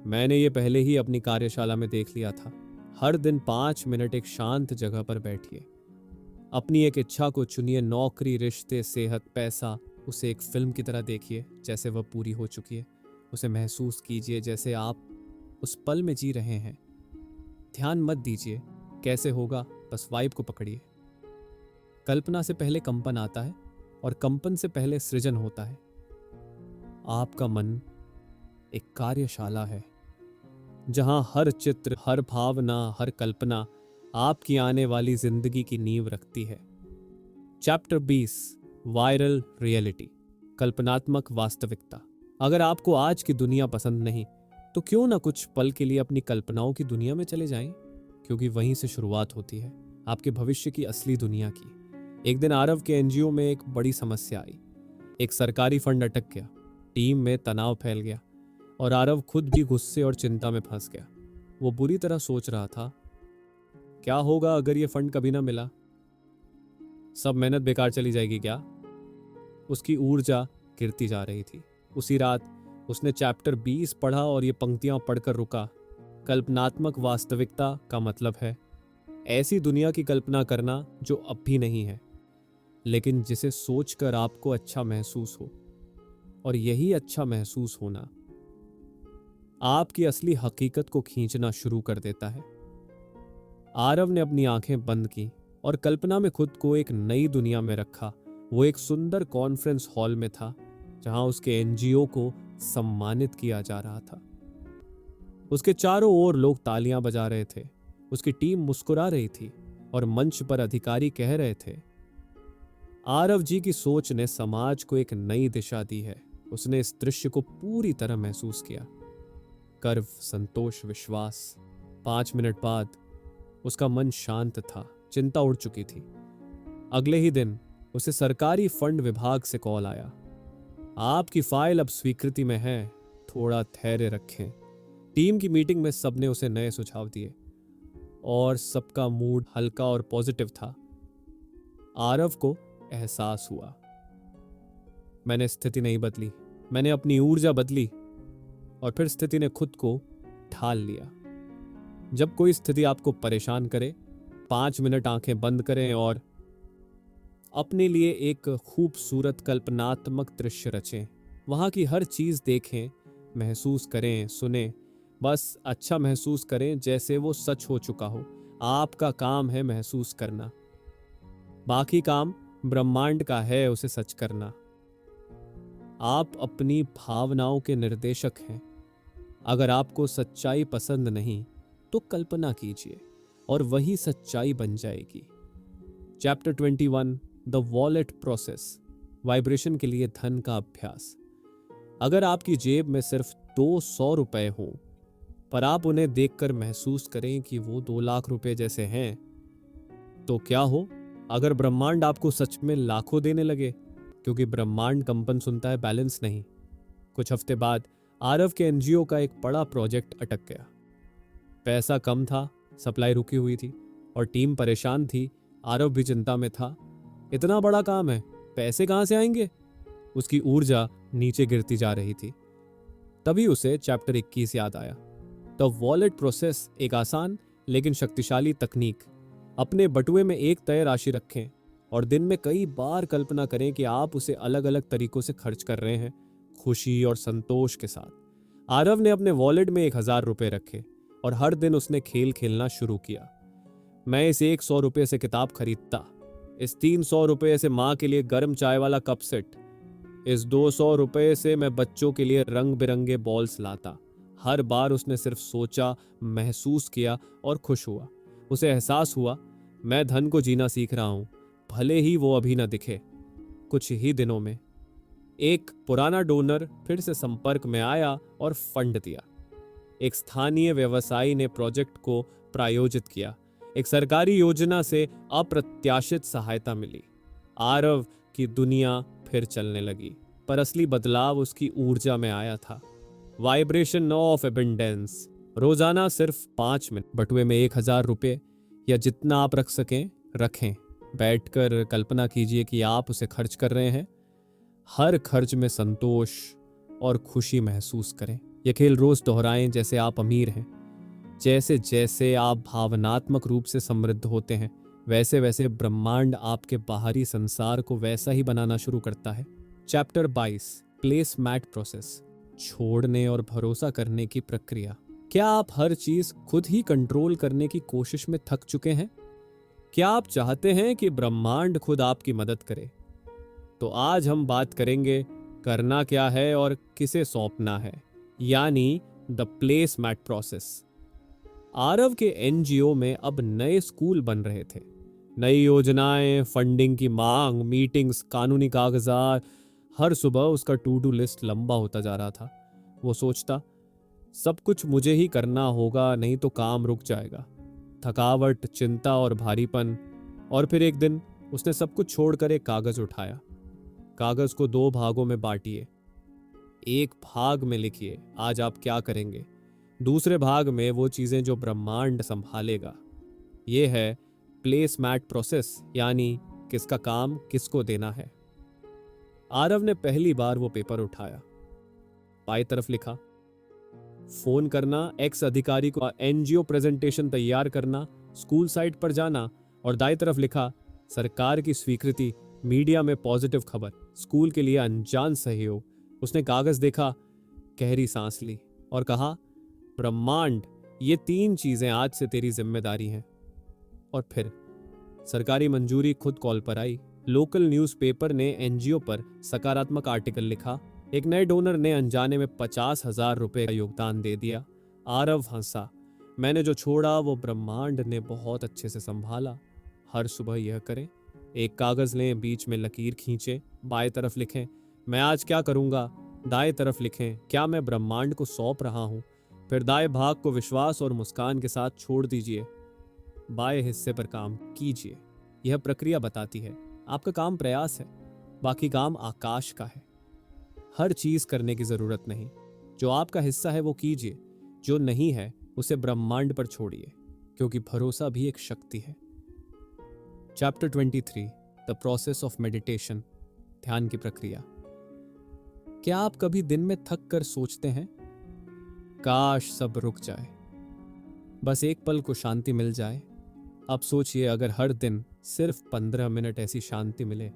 मैंने ये पहले ही अपनी कार्यशाला में देख लिया था। हर दिन 5 मिनट एक शांत जगह पर बैठिए, अपनी एक इच्छा को चुनिए, नौकरी, रिश्ते, सेहत, पैसा, उसे एक फिल्म की तरह देखिए जैसे वह पूरी हो चुकी है। उसे महसूस कीजिए जैसे आप उस पल में जी रहे हैं। ध्यान मत दीजिए कैसे होगा, बस वाइब को पकड़िए। कल्पना से पहले कंपन आता है और कंपन से पहले सृजन होता है। आपका मन एक कार्यशाला है जहां हर चित्र, हर भावना, हर कल्पना आपकी आने वाली जिंदगी की नींव रखती है। Chapter 20, viral reality. कल्पनात्मक वास्तविकता। अगर आपको आज की दुनिया पसंद नहीं तो क्यों ना कुछ पल के लिए अपनी कल्पनाओं की दुनिया में चले जाएं, क्योंकि वहीं से शुरुआत होती है आपके भविष्य की असली दुनिया की। एक दिन आरव के एनजीओ में एक बड़ी समस्या आई। एक सरकारी फंड अटक गया, टीम में तनाव फैल गया और आरव खुद भी गुस्से और चिंता में फंस गया। वो बुरी तरह सोच रहा था, क्या होगा अगर ये फंड कभी ना मिला? सब मेहनत बेकार चली जाएगी क्या? उसकी ऊर्जा गिरती जा रही थी। उसी रात उसने चैप्टर 20 पढ़ा और ये पंक्तियां पढ़कर रुका। कल्पनात्मक वास्तविकता का मतलब है ऐसी दुनिया की कल्पना करना जो अब भी नहीं है, लेकिन जिसे सोचकर आपको अच्छा महसूस हो। और यही अच्छा महसूस होना आपकी असली हकीकत को खींचना शुरू कर देता है। आरव ने अपनी आंखें बंद की और कल्पना में खुद को एक नई दुनिया में रखा। वो एक सुंदर कॉन्फ्रेंस हॉल में था जहां उसके एनजीओ को सम्मानित किया जा रहा था। उसके चारों ओर लोग तालियां बजा रहे थे, उसकी टीम मुस्कुरा रही थी और मंच पर अधिकारी कह रहे थे, आरव जी की सोच ने समाज को एक नई दिशा दी है। उसने इस दृश्य को पूरी तरह महसूस किया। गर्व, संतोष, विश्वास। 5 मिनट बाद उसका मन शांत था, चिंता उड़ चुकी थी। अगले ही दिन उसे सरकारी फंड विभाग से कॉल आया। आपकी फाइल अब स्वीकृति में है, थोड़ा धैर्य रखें। टीम की मीटिंग में सबने उसे नए सुझाव दिए और सबका मूड हल्का और पॉजिटिव था। आरव को एहसास हुआ, मैंने स्थिति नहीं बदली, मैंने अपनी ऊर्जा बदली और फिर स्थिति ने खुद को ढाल लिया। जब कोई स्थिति आपको परेशान करे, 5 मिनट आंखें बंद करें और अपने लिए एक खूबसूरत कल्पनात्मक दृश्य रचें। वहां की हर चीज देखें, महसूस करें, सुने, बस अच्छा महसूस करें जैसे वो सच हो चुका हो। आपका काम है महसूस करना, बाकी काम ब्रह्मांड का है उसे सच करना। आप अपनी भावनाओं के निर्देशक हैं। अगर आपको सच्चाई पसंद नहीं तो कल्पना कीजिए और वही सच्चाई बन जाएगी। Chapter 21, the wallet process, vibration के लिए धन का अभ्यास। अगर आपकी जेब में सिर्फ 200 रुपए हों, पर आप उन्हें देखकर महसूस करें कि वो 2 लाख रुपए जैसे हैं, तो क्या हो अगर ब्रह्मांड आपको सच में लाखों देने लगे? क्योंकि ब्रह्मांड कंपन सुनता है, बैलेंस नहीं। कुछ हफ्ते बाद आरव के एनजीओ का एक बड़ा प्रोजेक्ट अटक गया। पैसा कम था, सप्लाई रुकी हुई थी और टीम परेशान थी। आरव भी चिंता में था। इतना बड़ा काम है, पैसे कहां से आएंगे? उसकी ऊर्जा नीचे गिरती जा रही थी। तभी उसे चैप्टर 21 याद आया। द वॉलेट प्रोसेस, एक आसान लेकिन शक्तिशाली तकनीक। अपने बटुए में एक तय राशि रखें और दिन में कई बार कल्पना करें कि आप उसे अलग अलग तरीकों से खर्च कर रहे हैं, खुशी और संतोष के साथ। आरव ने अपने वॉलेट में 1000 रुपए रखे और हर दिन उसने खेल खेलना शुरू किया। मैं इस 100 रुपये से किताब खरीदता, इस 300 रुपये से माँ के लिए गर्म चाय वाला कप सेट, इस 200 रुपये से मैं बच्चों के लिए रंग बिरंगे बॉल्स लाता। हर बार उसने सिर्फ सोचा, महसूस किया और खुश हुआ। उसे एहसास हुआ, मैं धन को जीना सीख रहा हूं, भले ही वो अभी ना दिखे। कुछ ही दिनों में एक पुराना डोनर फिर से संपर्क में आया और फंड दिया। एक स्थानीय व्यवसायी ने प्रोजेक्ट को प्रायोजित किया। एक सरकारी योजना से अप्रत्याशित सहायता मिली। आरव की दुनिया फिर चलने लगी, पर असली बदलाव उसकी ऊर्जा में आया था। Vibration of abundance. रोजाना सिर्फ 5 मिनट बटुए में 1000 रुपये या जितना आप रख सकें रखें। बैठकर कल्पना कीजिए कि आप उसे खर्च कर रहे हैं। हर खर्च में संतोष और खुशी महसूस करें। यह खेल रोज दोहराएं जैसे आप अमीर हैं। जैसे जैसे आप भावनात्मक रूप से समृद्ध होते हैं, वैसे वैसे ब्रह्मांड आपके बाहरी संसार को वैसा ही बनाना शुरू करता है। चैप्टर 22, प्लेस मैट प्रोसेस, छोड़ने और भरोसा करने की प्रक्रिया। क्या आप हर चीज खुद ही कंट्रोल करने की कोशिश में थक चुके हैं? क्या आप चाहते हैं कि ब्रह्मांड खुद आपकी मदद करे? तो आज हम बात करेंगे करना क्या है और किसे सौंपना है, यानी the placement process. Aarav के एनजीओ में अब नए स्कूल बन रहे थे। नई योजनाएं, फंडिंग की मांग, मीटिंग्स, कानूनी कागजात। हर सुबह उसका टू डू लिस्ट लंबा होता जा रहा था। वो सोचता, सब कुछ मुझे ही करना होगा, नहीं तो काम रुक जाएगा। थकावट, चिंता और भारीपन। और फिर एक दिन उसने सब कुछ छोड़कर एक कागज उठाया। कागज को 2 भागों में बांटिए। एक भाग में लिखिए आज आप क्या करेंगे, दूसरे भाग में वो चीजें जो ब्रह्मांड संभालेगा। ये है प्लेस मैट प्रोसेस, यानी किसका काम किसको देना है। आरव ने पहली बार वो पेपर उठाया। बाई तरफ लिखा, फोन करना एक्स अधिकारी को, एनजीओ प्रेजेंटेशन तैयार करना, स्कूल साइट पर जाना। और दाई तरफ लिखा, सरकार की स्वीकृति, मीडिया में पॉजिटिव खबर, स्कूल के लिए अनजान सहयोग। उसने कागज देखा, गहरी सांस ली और कहा, ब्रह्मांड, ये 3 चीजें आज से तेरी जिम्मेदारी हैं। और फिर सरकारी मंजूरी खुद कॉल पर आई। लोकल न्यूज़पेपर ने एनजीओ पर सकारात्मक आर्टिकल लिखा। एक नए डोनर ने अनजाने में 50,000 रुपए का योगदान दे दिया। आरव हंसा, मैंने जो छोड़ा वो ब्रह्मांड ने बहुत अच्छे से संभाला। हर सुबह यह करें, एक कागज लें, बीच में लकीर खींचें, बाएं तरफ लिखें मैं आज क्या करूंगा, दाएं तरफ लिखें क्या मैं ब्रह्मांड को सौंप रहा हूं। फिर दाएं भाग को विश्वास और मुस्कान के साथ छोड़ दीजिए, बाएं हिस्से पर काम कीजिए। यह प्रक्रिया बताती है आपका काम प्रयास है, बाकी काम आकाश का है। हर चीज करने की जरूरत नहीं, जो आपका हिस्सा है वो कीजिए, जो नहीं है उसे ब्रह्मांड पर छोड़िए, क्योंकि भरोसा भी एक शक्ति है। Chapter 23 the process of meditation, ध्यान की प्रक्रिया। क्या आप कभी दिन में थक कर सोचते हैं, काश सब रुक जाए, बस एक पल को शांति मिल जाए। अब सोचिए अगर हर दिन सिर्फ 15 मिनट ऐसी शांति मिले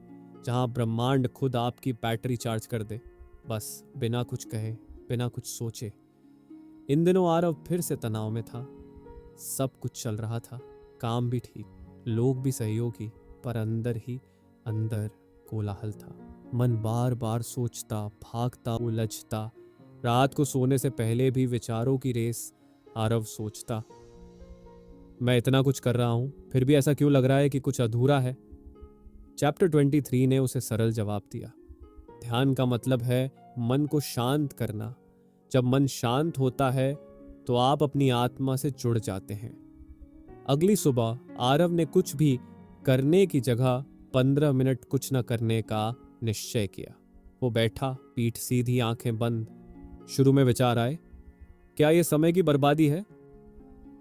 जहां ब्रह्मांड खुद आपकी बैटरी चार्ज कर दे, बस बिना कुछ कहे, बिना कुछ सोचे। इन दिनों आरव फिर से तनाव में था। सब कुछ चल रहा था, काम भी ठीक, लोग भी सहयोगी, पर अंदर ही अंदर कोलाहल था। मन बार बार सोचता, भागता, उलझता। रात को सोने से पहले भी विचारों की रेस। आरव सोचता, मैं इतना कुछ कर रहा हूं, फिर भी ऐसा क्यों लग रहा है कि कुछ अधूरा है। चैप्टर 23 ने उसे सरल जवाब दिया। ध्यान का मतलब है मन को शांत करना। जब मन शांत होता है तो आप अपनी आत्मा से जुड़ जाते हैं। अगली सुबह आरव ने कुछ भी करने की जगह 15 मिनट कुछ न करने का निश्चय किया। वो बैठा, पीठ सीधी, आंखें बंद। शुरू में विचार आए, क्या यह समय की बर्बादी है,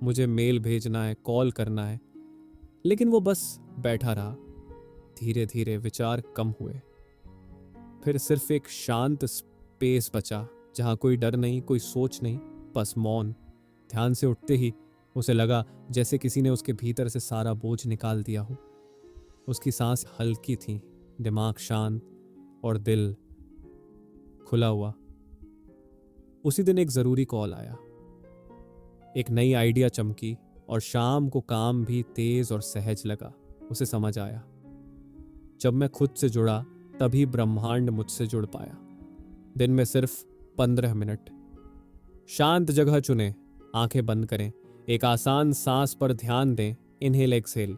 मुझे मेल भेजना है, कॉल करना है, लेकिन वो बस बैठा रहा। धीरे धीरे विचार कम हुए, फिर सिर्फ एक शांत स्पेस बचा जहां कोई डर नहीं, कोई सोच नहीं, बस मौन। ध्यान से उठते ही उसे लगा जैसे किसी ने उसके भीतर से सारा बोझ निकाल दिया हो। उसकी सांस हल्की थी, दिमाग शांत और दिल खुला हुआ। उसी दिन एक जरूरी कॉल आया, एक नई आइडिया चमकी और शाम को काम भी तेज और सहज लगा। उसे समझ आया, जब मैं खुद से जुड़ा तभी ब्रह्मांड मुझसे जुड़ पाया। दिन में सिर्फ 15 मिनट। शांत जगह चुनें, आंखें बंद करें, एक आसान सांस पर ध्यान दें, इनहेल एक्सहेल।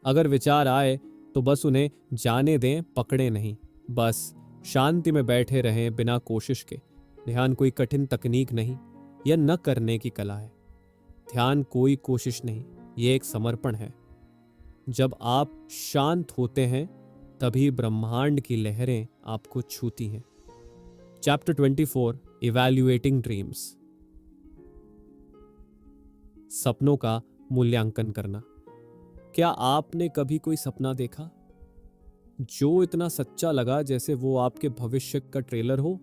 अगर विचार आए तो बस उन्हें जाने दें, पकड़े नहीं। बस शांति में बैठे रहें बिना कोशिश के। ध्यान कोई कठिन तकनीक नहीं, यह न करने की कला है। ध्यान कोई कोशिश नहीं, यह एक समर्पण है। जब आप शांत होते हैं तभी ब्रह्मांड की लहरें आपको छूती हैं। चैप्टर 24 इवैल्यूएटिंग ड्रीम्स, सपनों का मूल्यांकन करना। क्या आपने कभी कोई सपना देखा जो इतना सच्चा लगा जैसे वो आपके भविष्य का ट्रेलर हो?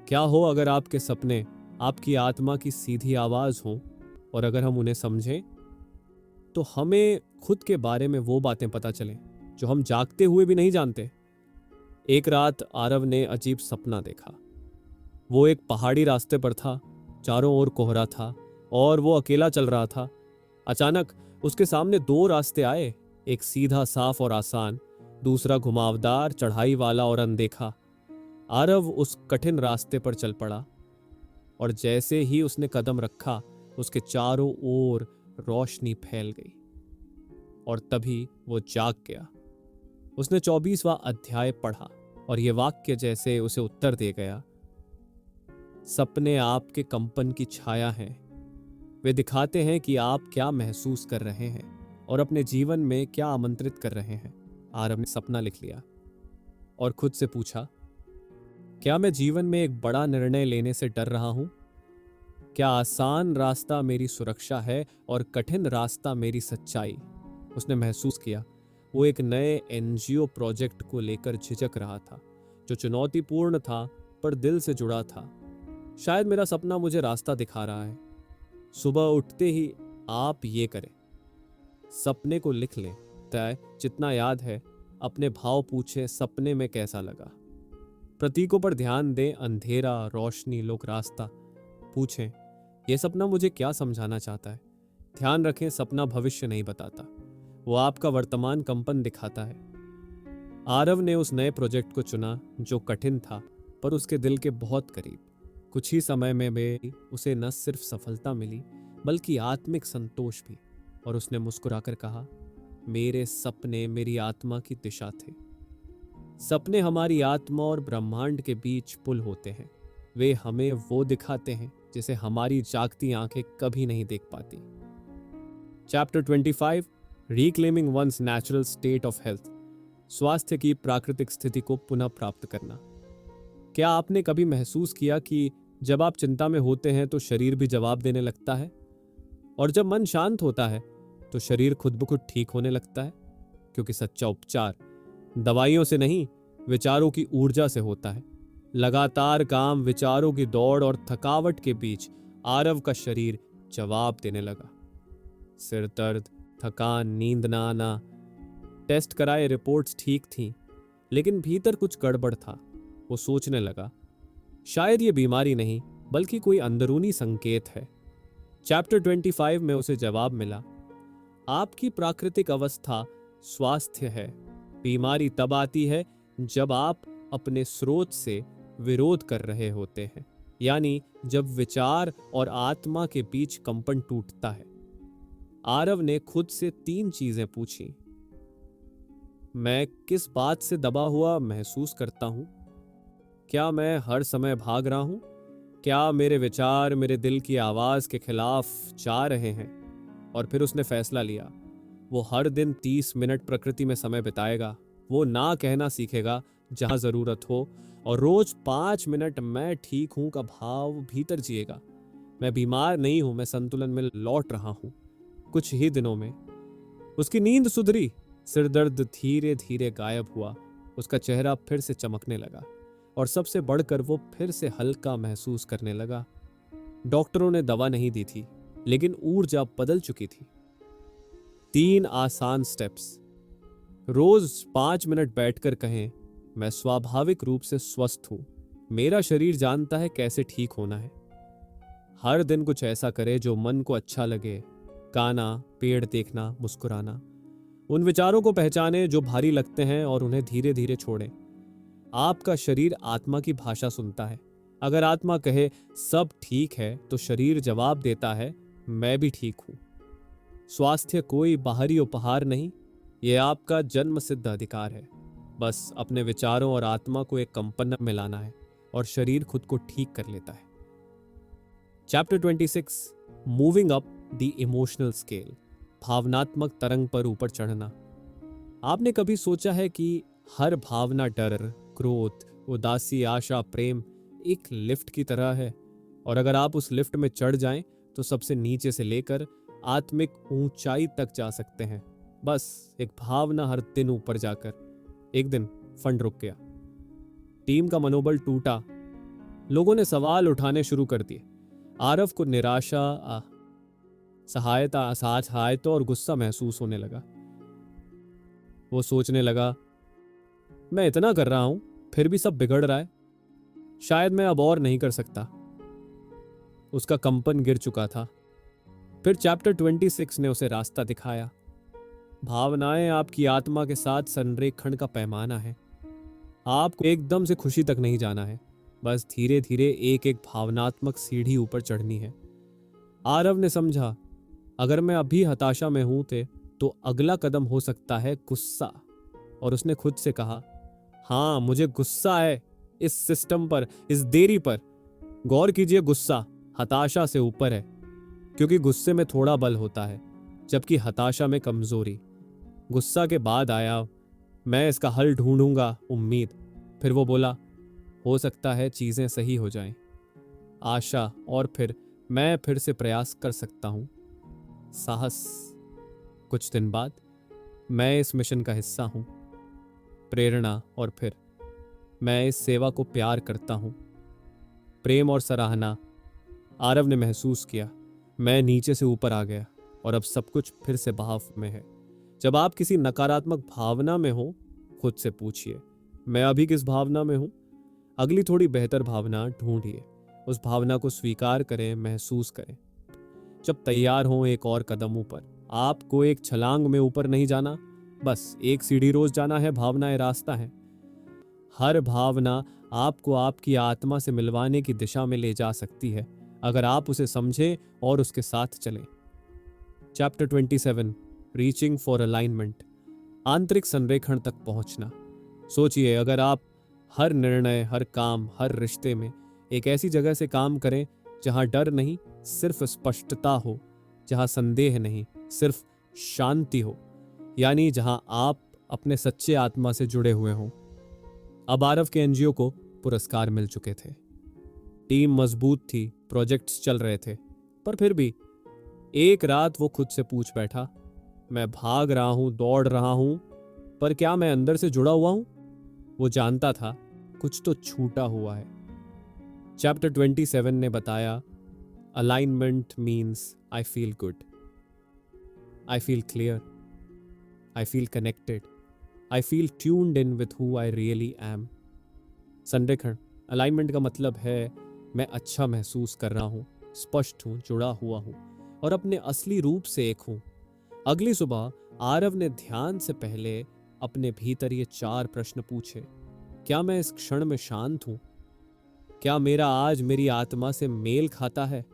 क्या हो अगर आपके सपने आपकी आत्मा की सीधी आवाज हो, और अगर हम उन्हें समझें तो हमें खुद के बारे में वो बातें पता चलें जो हम जागते हुए भी नहीं जानते। एक रात आरव ने अजीब सपना देखा। वो एक पहाड़ी रास्ते पर था, चारों ओर कोहरा था और वो अकेला चल रहा था। अचानक उसके सामने दो रास्ते आए, एक सीधा साफ और आसान, दूसरा घुमावदार, चढ़ाई वाला और अनदेखा। आरव उस कठिन रास्ते पर चल पड़ा और जैसे ही उसने कदम रखा उसके चारों ओर रोशनी फैल गई और तभी वो जाग गया। उसने 24वां अध्याय पढ़ा और ये वाक्य जैसे उसे उत्तर दे गया, सपने आपके कंपन की छाया हैं। वे दिखाते हैं कि आप क्या महसूस कर रहे हैं और अपने जीवन में क्या आमंत्रित कर रहे हैं। आरव ने सपना लिख लिया और खुद से पूछा, क्या मैं जीवन में एक बड़ा निर्णय लेने से डर रहा हूं? क्या आसान रास्ता मेरी सुरक्षा है और कठिन रास्ता मेरी सच्चाई? उसने महसूस किया वो एक नए एनजीओ प्रोजेक्ट को लेकर झिझक रहा था, जो चुनौतीपूर्ण था पर दिल से जुड़ा था। शायद मेरा सपना मुझे रास्ता दिखा रहा है। सुबह उठते ही आप ये करें, सपने को लिख लें, तय जितना याद है, अपने भाव पूछें, सपने में कैसा लगा। प्रतीकों पर ध्यान दें, अंधेरा, रोशनी, लोग, रास्ता। पूछें, यह सपना मुझे क्या समझाना चाहता है। ध्यान रखें, सपना भविष्य नहीं बताता, वो आपका वर्तमान कंपन दिखाता है। आरव ने उस नए प्रोजेक्ट को चुना जो कठिन था पर उसके दिल के बहुत करीब। कुछ ही समय में उसे न सिर्फ सफलता मिली बल्कि आत्मिक संतोष भी, और उसने मुस्कुराकर कहा, मेरे सपने मेरी आत्मा की दिशा थे। सपने हमारी आत्मा और ब्रह्मांड के बीच पुल होते हैं। वे हमें वो दिखाते हैं जिसे हमारी जागती आंखें कभी नहीं देख पाती। Chapter 25, reclaiming one's natural state of health. स्वास्थ्य की प्राकृतिक स्थिति को पुनः प्राप्त करना। क्या आपने कभी महसूस किया कि जब आप चिंता में होते हैं तो शरीर भी जवाब देने लगता है, और जब मन शांत होता है तो शरीर खुद ब खुद ठीक होने लगता है? क्योंकि सच्चा उपचार दवाइयों से नहीं, विचारों की ऊर्जा से होता है। लगातार काम, विचारों की दौड़ और थकावट के बीच आरव का शरीर जवाब देने लगा। सिर दर्द, थकान, नींद ना आना। टेस्ट कराए, रिपोर्ट्स ठीक थीं, लेकिन भीतर कुछ गड़बड़ था। वो सोचने लगा, शायद ये बीमारी नहीं बल्कि कोई अंदरूनी संकेत है। चैप्टर 25 में उसे जवाब मिला, आपकी प्राकृतिक अवस्था स्वास्थ्य है। बीमारी तब आती है जब आप अपने स्रोत से विरोध कर रहे होते हैं, यानी जब विचार और आत्मा के बीच कंपन टूटता है। आरव ने खुद से 3 चीजें पूछी। मैं किस बात से दबा हुआ महसूस करता हूं? क्या मैं हर समय भाग रहा हूं? क्या मेरे विचार मेरे दिल की आवाज के खिलाफ जा रहे हैं? और फिर उसने फैसला लिया, वो हर दिन 30 मिनट प्रकृति में समय बिताएगा। वो ना कहना सीखेगा जहां जरूरत हो, और रोज 5 मिनट मैं ठीक हूं का भाव भीतर जिएगा। मैं बीमार नहीं हूं, मैं संतुलन में लौट रहा हूं। कुछ ही दिनों में उसकी नींद सुधरी, सिरदर्द धीरे धीरे गायब हुआ, उसका चेहरा फिर से चमकने लगा, और सबसे बढ़कर वो फिर से हल्का महसूस करने लगा। डॉक्टरों ने दवा नहीं दी थी, लेकिन ऊर्जा बदल चुकी थी। 3 आसान स्टेप्स। रोज 5 मिनट बैठकर कहें, मैं स्वाभाविक रूप से स्वस्थ हूं, मेरा शरीर जानता है कैसे ठीक होना है। हर दिन कुछ ऐसा करे जो मन को अच्छा लगे, गाना, पेड़ देखना, मुस्कुराना। उन विचारों को पहचाने जो भारी लगते हैं और उन्हें धीरे धीरे छोड़ें। आपका शरीर आत्मा की भाषा सुनता है। अगर आत्मा कहे सब ठीक है तो शरीर जवाब देता है, मैं भी ठीक हूं। स्वास्थ्य कोई बाहरी उपहार नहीं, यह आपका जन्म सिद्ध अधिकार है। बस अपने विचारों और आत्मा को एक कंपन में लाना है और शरीर खुद को ठीक कर लेता है। Chapter 26, moving up the emotional scale. भावनात्मक तरंग पर ऊपर चढ़ना। आपने कभी सोचा है कि हर भावना, डर, क्रोध, उदासी, आशा, प्रेम एक लिफ्ट की तरह है, और अगर आप उस लिफ्ट में चढ़ जाएं तो सबसे नीचे से लेकर आत्मिक ऊंचाई तक जा सकते हैं। बस एक भावना हर दिन ऊपर जाकर एक दिन फंड रुक गया। टीम का मनोबल टूटा, लोगों ने सवाल उठाने शुरू कर दिए। आरव को निराशा, सहायता और गुस्सा महसूस होने लगा। वो सोचने लगा, मैं इतना कर रहा हूं फिर भी सब बिगड़ रहा है, शायद मैं अब और नहीं कर सकता। उसका कंपन गिर चुका था। फिर चैप्टर 26 ने उसे रास्ता दिखाया। भावनाएं आपकी आत्मा के साथ संरेखण का पैमाना है। आपको एकदम से खुशी तक नहीं जाना है, बस धीरे धीरे एक एक भावनात्मक सीढ़ी ऊपर चढ़नी है। आरव ने समझा, अगर मैं अभी हताशा में हूं तो अगला कदम हो सकता है गुस्सा। और उसने खुद से कहा, हाँ मुझे गुस्सा है इस सिस्टम पर, इस देरी पर। गौर कीजिए, गुस्सा हताशा से ऊपर है, क्योंकि गुस्से में थोड़ा बल होता है जबकि हताशा में कमजोरी। गुस्सा के बाद आया, मैं इसका हल ढूंढूंगा, उम्मीद। फिर वो बोला, हो सकता है चीजें सही हो जाएं। आशा, और फिर मैं फिर से प्रयास कर सकता हूं। साहस। कुछ दिन बाद, मैं इस मिशन का हिस्सा हूं। प्रेरणा, और फिर मैं इस सेवा को प्यार करता हूं। प्रेम और सराहना। आरव ने महसूस किया, मैं नीचे से ऊपर आ गया और अब सब कुछ फिर से बहाव में है। जब आप किसी नकारात्मक भावना में हो, खुद से पूछिए, मैं अभी किस भावना में हूं? अगली थोड़ी बेहतर भावना ढूंढिए। उस भावना को स्वीकार करें, महसूस करें। जब तैयार हो, एक और कदम ऊपर। आपको एक छलांग में ऊपर नहीं जाना, बस एक सीढ़ी रोज जाना है। भावनाएं रास्ता है। हर भावना आपको आपकी आत्मा से मिलवाने की दिशा में ले जा सकती है, अगर आप उसे समझें और उसके साथ चलें। चैप्टर 27, रीचिंग फॉर अलाइनमेंट, आंतरिक संरेखण तक पहुंचना। सोचिए, अगर आप हर निर्णय, हर काम, हर रिश्ते में एक ऐसी जगह से काम करें जहां डर नहीं, सिर्फ स्पष्टता हो, जहां संदेह नहीं, सिर्फ शांति हो, यानी जहां आप अपने सच्चे आत्मा से जुड़े हुए हों। अब आरव के एनजीओ को पुरस्कार मिल चुके थे, टीम मजबूत थी, प्रोजेक्ट्स चल रहे थे, पर फिर भी एक रात वो खुद से पूछ बैठा, मैं भाग रहा हूं, दौड़ रहा हूं, पर क्या मैं अंदर से जुड़ा हुआ हूं? वो जानता था कुछ तो छूटा हुआ है। चैप्टर 27 ने बताया, alignment means I feel good, I feel clear, I feel connected, I feel tuned in with who I really am. संरेखण, अलाइनमेंट का मतलब है मैं अच्छा महसूस कर रहा हूं, स्पष्ट हूं, जुड़ा हुआ हूं और अपने असली रूप से एक हूं। अगली सुबह आरव ने ध्यान से पहले अपने भीतर ये 4 प्रश्न पूछे। क्या मैं इस क्षण में शांत हूं? क्या मेरा आज मेरी आत्मा से मेल खाता है?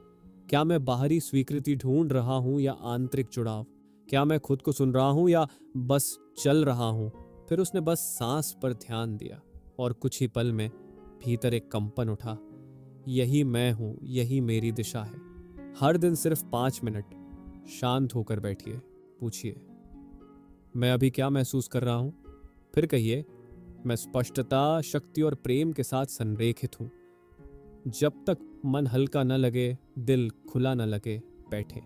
क्या मैं बाहरी स्वीकृति ढूंढ रहा हूं या आंतरिक जुड़ाव? क्या मैं खुद को सुन रहा हूं या बस चल रहा हूं? फिर उसने बस सांस पर ध्यान दिया और कुछ ही पल में भीतर एक कंपन उठा। यही मैं हूं, यही मेरी दिशा है। हर दिन सिर्फ 5 मिनट शांत होकर बैठिए, पूछिए, मैं अभी क्या महसूस कर रहा हूं? फिर कहिए, मैं स्पष्टता, शक्ति और प्रेम के साथ संरेखित हूं। जब तक मन हल्का न लगे, दिल खुला न लगे, बैठे।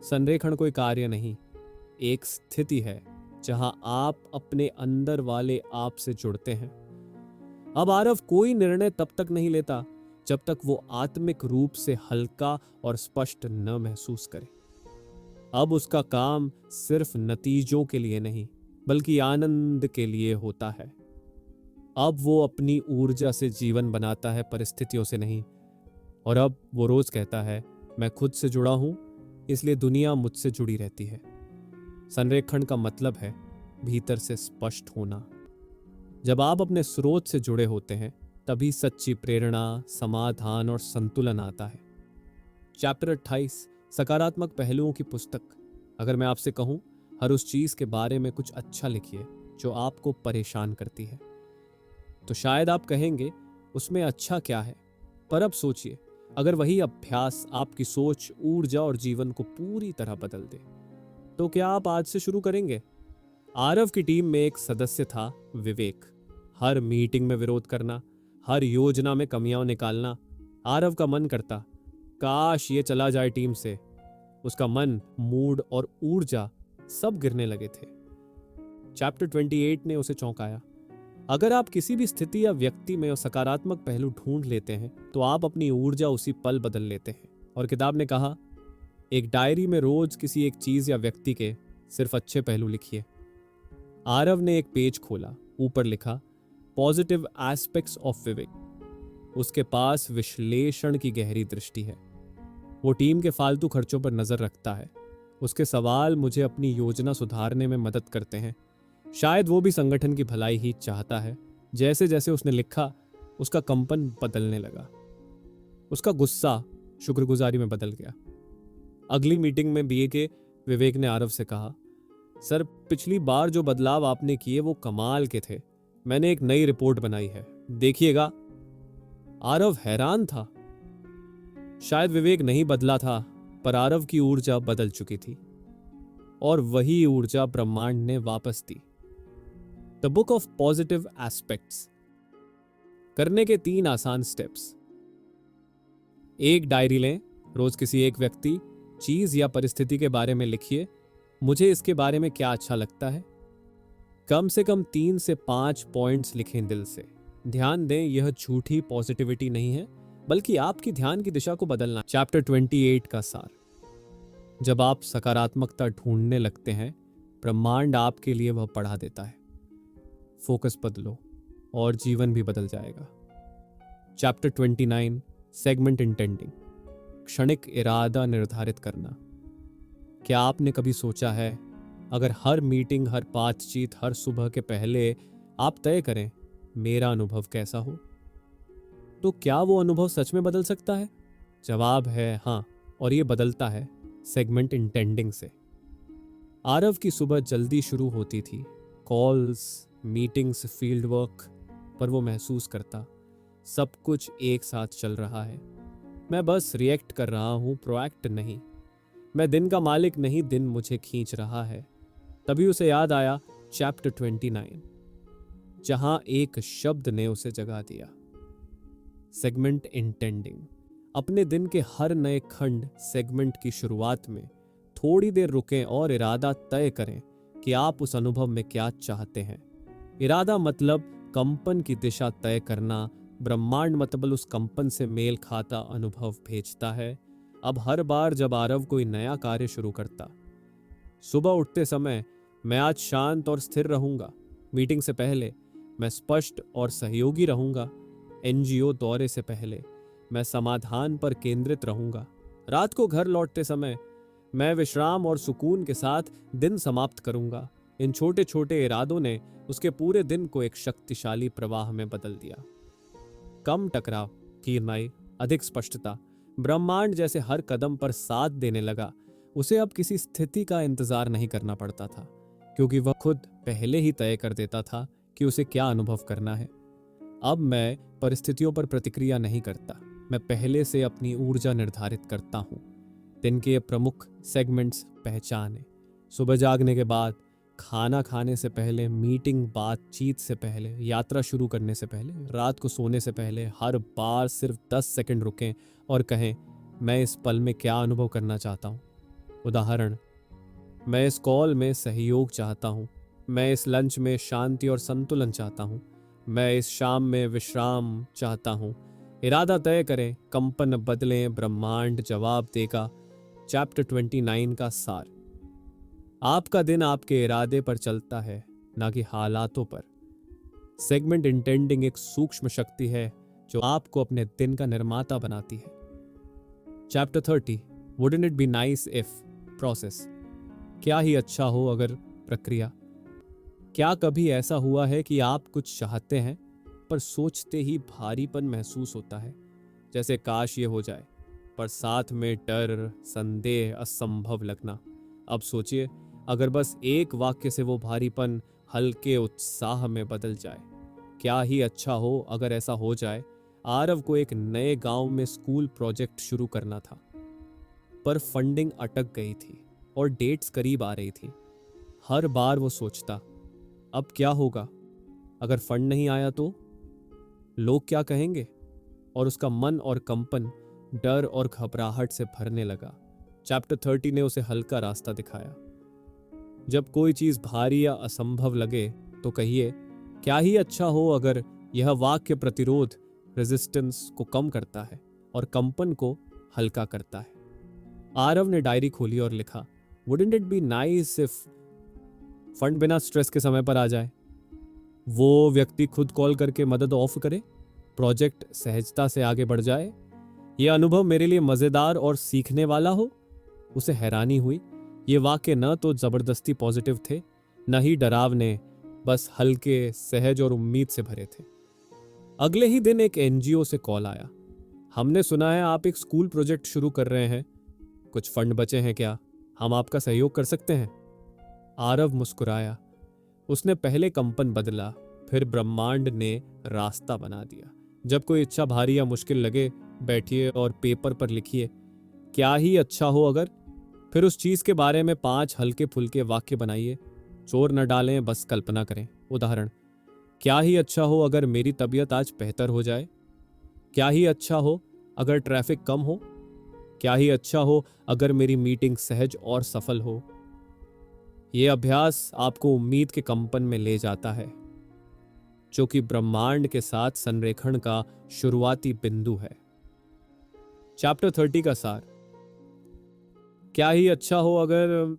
संरेखण कोई कार्य नहीं, एक स्थिति है जहां आप अपने अंदर वाले आप से जुड़ते हैं। अब आरव कोई निर्णय तब तक नहीं लेता जब तक वो आत्मिक रूप से हल्का और स्पष्ट न महसूस करे। अब उसका काम सिर्फ नतीजों के लिए नहीं, बल्कि आनंद के लिए होता है। अब वो अपनी ऊर्जा से जीवन बनाता है, परिस्थितियों से नहीं। और अब वो रोज कहता है, मैं खुद से जुड़ा हूं, इसलिए दुनिया मुझसे जुड़ी रहती है। संरेखण का मतलब है भीतर से स्पष्ट होना। जब आप अपने स्रोत से जुड़े होते हैं, तभी सच्ची प्रेरणा, समाधान और संतुलन आता है। चैप्टर 28, सकारात्मक पहलुओं की पुस्तक। अगर मैं आपसे कहूं, हर उस चीज के बारे में कुछ अच्छा लिखिए जो आपको परेशान करती है, तो शायद आप कहेंगे उसमें अच्छा क्या है। पर अब सोचिए, अगर वही अभ्यास आपकी सोच, ऊर्जा और जीवन को पूरी तरह बदल दे, तो क्या आप आज से शुरू करेंगे? आरव की टीम में एक सदस्य था, विवेक। हर मीटिंग में विरोध करना, हर योजना में कमियां निकालना। आरव का मन करता, काश ये चला जाए टीम से। उसका मन, मूड और ऊर्जा सब गिरने लगे थे। चैप्टर 28 ने उसे चौंकाया। अगर आप किसी भी स्थिति या व्यक्ति में सकारात्मक पहलू ढूंढ लेते हैं, तो आप अपनी ऊर्जा उसी पल बदल लेते हैं। और किताब ने कहा, एक डायरी में रोज किसी एक चीज या व्यक्ति के सिर्फ अच्छे पहलू लिखिए। आरव ने एक पेज खोला, ऊपर लिखा, पॉजिटिव एस्पेक्ट्स ऑफ विवेक। उसके पास विश्लेषण की गहरी दृष्टि है। वो टीम के फालतू खर्चों पर नजर रखता है। उसके सवाल मुझे अपनी योजना सुधारने में मदद करते हैं। शायद वो भी संगठन की भलाई ही चाहता है। जैसे जैसे उसने लिखा, उसका कंपन बदलने लगा। उसका गुस्सा शुक्रगुजारी में बदल गया। अगली मीटिंग में बीए के विवेक ने आरव से कहा, सर, पिछली बार जो बदलाव आपने किए वो कमाल के थे। मैंने एक नई रिपोर्ट बनाई है, देखिएगा। आरव हैरान था। शायद विवेक नहीं बदला था, पर आरव की ऊर्जा बदल चुकी थी, और वही ऊर्जा ब्रह्मांड ने वापस दी। The book of positive aspects. करने के 3 आसान स्टेप्स। एक डायरी लें, रोज किसी एक व्यक्ति, चीज या परिस्थिति के बारे में लिखिए। मुझे इसके बारे में क्या अच्छा लगता है। कम से कम 3 से 5 पॉइंट्स लिखें दिल से। ध्यान दें, यह झूठी पॉजिटिविटी नहीं है, बल्कि आपकी ध्यान की दिशा को बदलना। चैप्टर 28 का सार। जब आप सकारात्मकता ढूंढने लगते हैं, ब्रह्मांड आपके लिए वह बढ़ा देता है। फोकस बदलो और जीवन भी बदल जाएगा। Chapter 29, segment intending. क्षणिक इरादा निर्धारित करना। क्या आपने कभी सोचा है, अगर हर मीटिंग, हर बातचीत, हर सुबह के पहले आप तय करें, मेरा अनुभव कैसा हो, तो क्या वो अनुभव सच में बदल सकता है? जवाब है हाँ, और ये बदलता है सेगमेंट इंटेंडिंग से। आरव की सुबह जल्दी शुरू होती थी, कॉल्स, मीटिंग्स, फील्ड वर्क, पर वो महसूस करता सब कुछ एक साथ चल रहा है। मैं बस रिएक्ट कर रहा हूँ, प्रोएक्ट नहीं। मैं दिन का मालिक नहीं, दिन मुझे खींच रहा है। तभी उसे याद आया चैप्टर 29, जहां एक शब्द ने उसे जगा दिया, सेगमेंट इंटेंडिंग। अपने दिन के हर नए खंड सेगमेंट की शुरुआत में थोड़ी देर रुकें और इरादा तय करें कि आप उस अनुभव में क्या चाहते हैं। इरादा मतलब कंपन की दिशा तय करना, ब्रह्मांड मतलब उस कंपन से मेल खाता अनुभव भेजता है। अब हर बार जब आरव कोई नया कार्य शुरू करता, सुबह उठते समय मैं आज शांत और स्थिर रहूंगा, मीटिंग से पहले मैं स्पष्ट और सहयोगी रहूंगा, एनजीओ दौरे से पहले मैं समाधान पर केंद्रित रहूंगा, रात को घर लौटते समय मैं विश्राम और सुकून के साथ दिन समाप्त करूंगा। इन छोटे छोटे इरादों ने उसके पूरे दिन को एक शक्तिशाली प्रवाह में बदल दिया। कम टकराव, धीरनाई, अधिक स्पष्टता। ब्रह्मांड जैसे हर कदम पर साथ देने लगा। उसे अब किसी स्थिति का इंतजार नहीं करना पड़ता था, क्योंकि वह खुद पहले ही तय कर देता था कि उसे क्या अनुभव करना है। अब मैं परिस्थितियों पर प्रतिक्रिया नहीं करता, मैं पहले से अपनी ऊर्जा निर्धारित करता हूँ। दिन के प्रमुख सेगमेंट्स पहचाने, सुबह जागने के बाद, खाना खाने से पहले, मीटिंग, बातचीत से पहले, यात्रा शुरू करने से पहले, रात को सोने से पहले। हर बार सिर्फ 10 सेकंड रुकें और कहें, मैं इस पल में क्या अनुभव करना चाहता हूँ। उदाहरण, मैं इस कॉल में सहयोग चाहता हूँ, मैं इस लंच में शांति और संतुलन चाहता हूँ, मैं इस शाम में विश्राम चाहता हूँ। इरादा तय करें, कंपन बदलें, ब्रह्मांड जवाब देगा। चैप्टर 29 का सार। आपका दिन आपके इरादे पर चलता है, ना कि हालातों पर। सेगमेंट इंटेंडिंग एक सूक्ष्म शक्ति है जो आपको अपने दिन का निर्माता बनाती है। Chapter 30, wouldn't it be nice if process. क्या ही अच्छा हो अगर प्रक्रिया। क्या कभी ऐसा हुआ है कि आप कुछ चाहते हैं पर सोचते ही भारीपन महसूस होता है, जैसे काश ये हो जाए, पर साथ में डर, संदेह, असंभव लगना। अब सोचिए, अगर बस एक वाक्य से वो भारीपन हल्के उत्साह में बदल जाए। क्या ही अच्छा हो अगर ऐसा हो जाए। आरव को एक नए गांव में स्कूल प्रोजेक्ट शुरू करना था, पर फंडिंग अटक गई थी और डेट्स करीब आ रही थी। हर बार वो सोचता, अब क्या होगा अगर फंड नहीं आया तो? लोग क्या कहेंगे? और उसका मन और कंपन डर और घबराहट से भरने लगा। चैप्टर 30 ने उसे हल्का रास्ता दिखाया। जब कोई चीज भारी या असंभव लगे तो कहिए, क्या ही अच्छा हो अगर। यह वाक्य प्रतिरोध, रेजिस्टेंस को कम करता है और कंपन को हल्का करता है। आरव ने डायरी खोली और लिखा, wouldn't it be nice if fund बिना स्ट्रेस के समय पर आ जाए। वो व्यक्ति खुद कॉल करके मदद ऑफ करे, प्रोजेक्ट सहजता से आगे बढ़ जाए। यह अनुभव मेरे लिए मजेदार और सीखने वाला हो। उसे हैरानी हुई, ये वाक्य न तो जबरदस्ती पॉजिटिव थे, न ही डरावने, बस हल्के, सहज और उम्मीद से भरे थे। अगले ही दिन एक एनजीओ से कॉल आया। हमने सुना है आप एक स्कूल प्रोजेक्ट शुरू कर रहे हैं, कुछ फंड बचे हैं क्या? हम आपका सहयोग कर सकते हैं। आरव मुस्कुराया। उसने पहले कंपन बदला, फिर ब्रह्मांड ने रास्ता बना दिया। जब कोई इच्छा भारी या मुश्किल लगे, बैठिए और पेपर पर लिखिए, क्या ही अच्छा हो अगर। फिर उस चीज के बारे में 5 हल्के फुल्के वाक्य बनाइए। जोर न डालें, बस कल्पना करें। उदाहरण, क्या ही अच्छा हो अगर मेरी तबीयत आज बेहतर हो जाए। क्या ही अच्छा हो अगर ट्रैफिक कम हो। क्या ही अच्छा हो अगर मेरी मीटिंग सहज और सफल हो। यह अभ्यास आपको उम्मीद के कंपन में ले जाता है, जो कि ब्रह्मांड के साथ संरेखण का शुरुआती बिंदु है। चैप्टर 30 का सार। क्या ही अच्छा हो अगर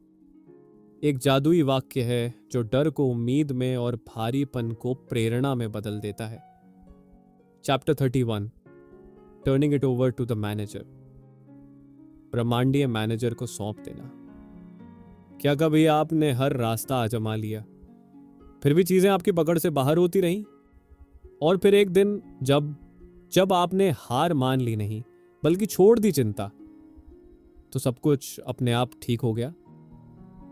एक जादुई वाक्य है जो डर को उम्मीद में और भारीपन को प्रेरणा में बदल देता है। Chapter 31, turning it over to the manager. ब्रह्मांडीय मैनेजर को सौंप देना। क्या कभी आपने हर रास्ता आजमा लिया, फिर भी चीजें आपकी पकड़ से बाहर होती रहीं? और फिर एक दिन जब आपने हार मान ली नहीं, बल्कि छोड़ दी चिंता, तो सब कुछ अपने आप ठीक हो गया।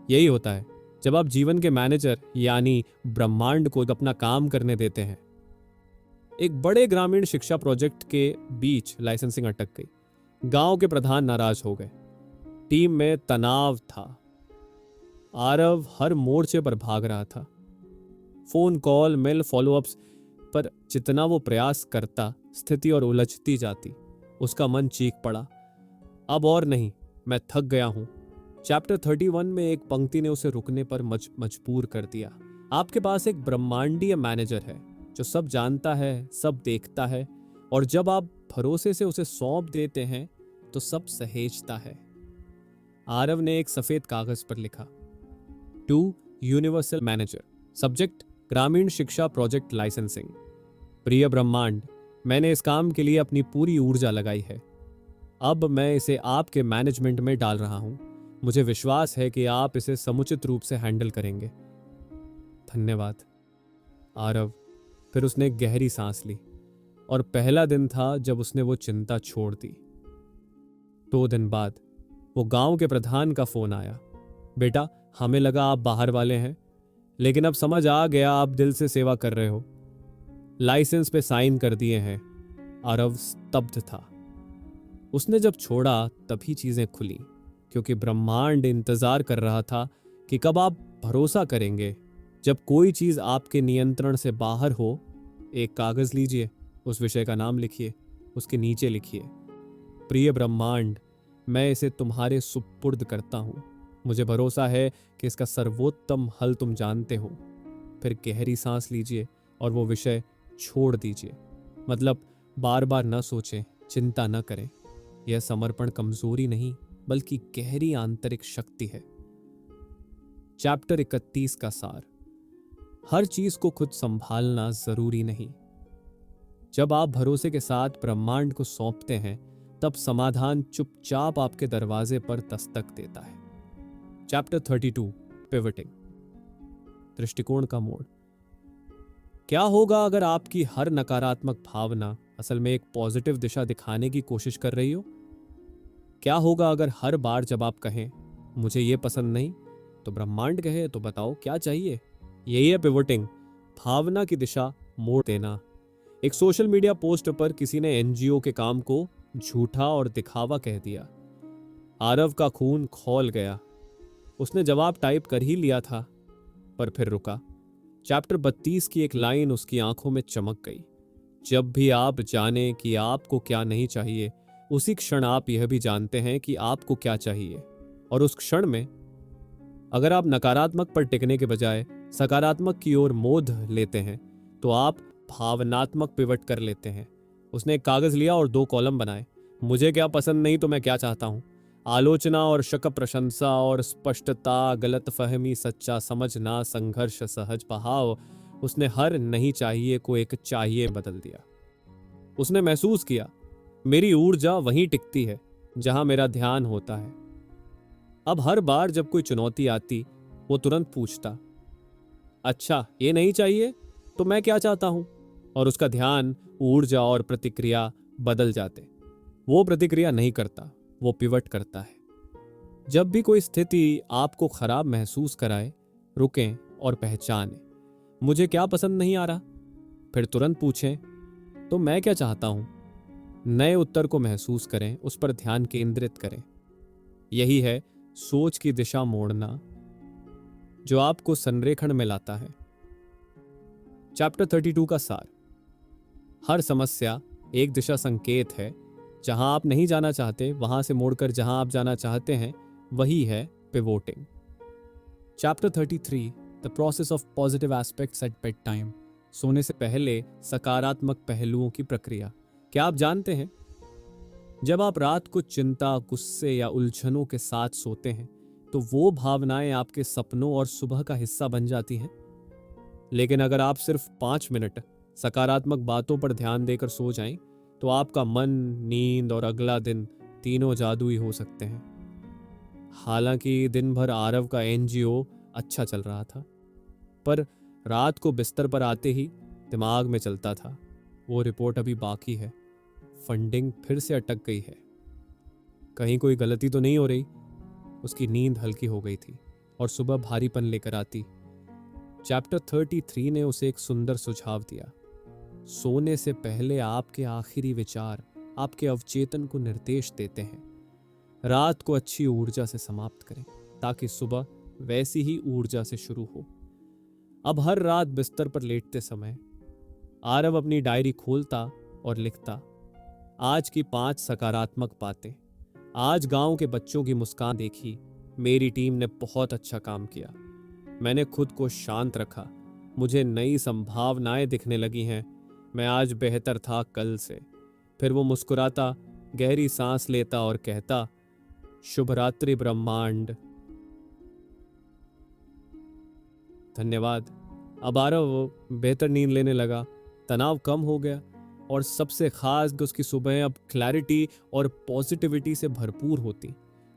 यही होता है जब आप जीवन के मैनेजर यानी ब्रह्मांड को अपना काम करने देते हैं। एक बड़े ग्रामीण शिक्षा प्रोजेक्ट के बीच लाइसेंसिंग अटक गई। गांव के प्रधान नाराज हो गए। टीम में तनाव था। आरव हर मोर्चे पर भाग रहा था। फोन कॉल, मेल, फॉलोअप्स, पर जितना वो प्रयास करता स्थिति और उलझती जाती। उसका मन चीख पड़ा, अब और नहीं, मैं थक गया हूं। चैप्टर 31 में एक पंक्ति ने उसे रुकने पर मजबूर कर दिया। आपके पास एक ब्रह्मांडीय मैनेजर है जो सब जानता है, सब देखता है, और जब आप भरोसे से उसे सौंप देते हैं तो सब सहेजता है। आरव ने एक सफेद कागज पर लिखा, टू यूनिवर्सल मैनेजर, सब्जेक्ट ग्रामीण शिक्षा प्रोजेक्ट लाइसेंसिंग। प्रिय ब्रह्मांड, मैंने इस काम के लिए अपनी पूरी ऊर्जा लगाई है। अब मैं इसे आपके मैनेजमेंट में डाल रहा हूं। मुझे विश्वास है कि आप इसे समुचित रूप से हैंडल करेंगे। धन्यवाद। आरव, फिर उसने गहरी सांस ली, और पहला दिन था जब उसने वो चिंता छोड़ दी। 2 दिन बाद वो गांव के प्रधान का फोन आया। बेटा, हमें लगा आप बाहर वाले हैं, लेकिन अब समझ आ गया आप दिल से सेवा कर रहे हो। लाइसेंस पे साइन कर दिए हैं। आरव स्तब्ध था। उसने जब छोड़ा तभी चीजें खुली, क्योंकि ब्रह्मांड इंतजार कर रहा था कि कब आप भरोसा करेंगे। जब कोई चीज आपके नियंत्रण से बाहर हो, एक कागज लीजिए, उस विषय का नाम लिखिए, उसके नीचे लिखिए, प्रिय ब्रह्मांड, मैं इसे तुम्हारे सुपुर्द करता हूं। मुझे भरोसा है कि इसका सर्वोत्तम हल तुम जानते हो। फिर गहरी सांस लीजिए और वो विषय छोड़ दीजिए। मतलब बार बार न सोचें, चिंता न करें। यह समर्पण कमजोरी नहीं, बल्कि गहरी आंतरिक शक्ति है। चैप्टर 31 का सार। हर चीज को खुद संभालना जरूरी नहीं। जब आप भरोसे के साथ ब्रह्मांड को सौंपते हैं, तब समाधान चुपचाप आपके दरवाजे पर दस्तक देता है। चैप्टर 32, पिवटिंग, दृष्टिकोण का मोड़। क्या होगा अगर आपकी हर नकारात्मक भावना असल में एक पॉजिटिव दिशा दिखाने की कोशिश कर रही हो? क्या होगा अगर हर बार जब आप कहें, मुझे ये पसंद नहीं, तो ब्रह्मांड कहे, तो बताओ क्या चाहिए? यही है पिवटिंग, भावना की दिशा मोड़ देना। एक सोशल मीडिया पोस्ट पर किसी ने एनजीओ के काम को झूठा और दिखावा कह दिया। आरव का खून खौल गया। उसने जवाब टाइप कर ही लिया था, पर फिर रुका। चैप्टर 32 की एक लाइन उसकी आंखों में चमक गई। जब भी आप जाने कि आपको क्या नहीं चाहिए, उसी क्षण आप यह भी जानते हैं कि आपको क्या चाहिए। और उस क्षण में अगर आप नकारात्मक पर टिकने के बजाय सकारात्मक की ओर मोड़ लेते हैं, तो आप भावनात्मक पिवट कर लेते हैं। उसने एक कागज लिया और 2 कॉलम बनाए। मुझे क्या पसंद नहीं तो मैं क्या चाहता हूं। आलोचना और शक, प्रशंसा और स्पष्टता, गलत फहमी, सच्चा समझना, संघर्ष, सहज भाव। उसने हर नहीं चाहिए को एक चाहिए बदल दिया। उसने महसूस किया, मेरी ऊर्जा वहीं टिकती है जहां मेरा ध्यान होता है। अब हर बार जब कोई चुनौती आती, वो तुरंत पूछता, अच्छा ये नहीं चाहिए तो मैं क्या चाहता हूं? और उसका ध्यान, ऊर्जा और प्रतिक्रिया बदल जाते। वो प्रतिक्रिया नहीं करता, वो पिवट करता है। जब भी कोई स्थिति आपको खराब महसूस कराए, रुकें और पहचानें, मुझे क्या पसंद नहीं आ रहा। फिर तुरंत पूछें, तो मैं क्या चाहता हूं? नए उत्तर को महसूस करें, उस पर ध्यान केंद्रित करें। यही है सोच की दिशा मोड़ना, जो आपको संरेखण में लाता है। चैप्टर 32 का सार। हर समस्या एक दिशा संकेत है। जहां आप नहीं जाना चाहते, वहां से मोड़कर जहां आप जाना चाहते हैं, वही है pivoting. Chapter 33, the process of positive aspects at bedtime, सोने से पहले सकारात्मक पहलुओं की प्रक्रिया। क्या आप जानते हैं, जब आप रात को चिंता, गुस्से या उलझनों के साथ सोते हैं, तो वो भावनाएं आपके सपनों और सुबह का हिस्सा बन जाती हैं। लेकिन अगर आप सिर्फ 5 मिनट सकारात्मक बातों पर ध्यान देकर सो जाएं, तो आपका मन, नींद और अगला दिन तीनों जादुई हो सकते हैं। हालांकि दिन भर आरव का एनजीओ अच्छा चल रहा था, पर रात को बिस्तर पर आते ही दिमाग में चलता था, वो रिपोर्ट अभी बाकी है, फंडिंग फिर से अटक गई है, कहीं कोई गलती तो नहीं हो रही। उसकी नींद हल्की हो गई थी, और सुबह भारीपन लेकर आती। चैप्टर 33 ने उसे एक सुंदर सुझाव दिया। सोने से पहले आपके आखिरी विचार आपके अवचेतन को निर्देश देते हैं। रात को अच्छी ऊर्जा से समाप्त करें ताकि सुबह वैसी ही ऊर्जा से शुरू हो। अब हर रात बिस्तर पर लेटते समय आरव अपनी डायरी खोलता और लिखता, आज की 5 सकारात्मक बातें। आज गांव के बच्चों की मुस्कान देखी। मेरी टीम ने बहुत अच्छा काम किया। मैंने खुद को शांत रखा। मुझे नई संभावनाएं दिखने लगी हैं। मैं आज बेहतर था कल से। फिर वो मुस्कुराता, गहरी सांस लेता और कहता, शुभ रात्रि ब्रह्मांड। धन्यवाद। अब आरव बेहतर नींद लेने लगा, तनाव कम हो गया और सबसे खास कि उसकी सुबह अब क्लैरिटी और पॉजिटिविटी से भरपूर होती।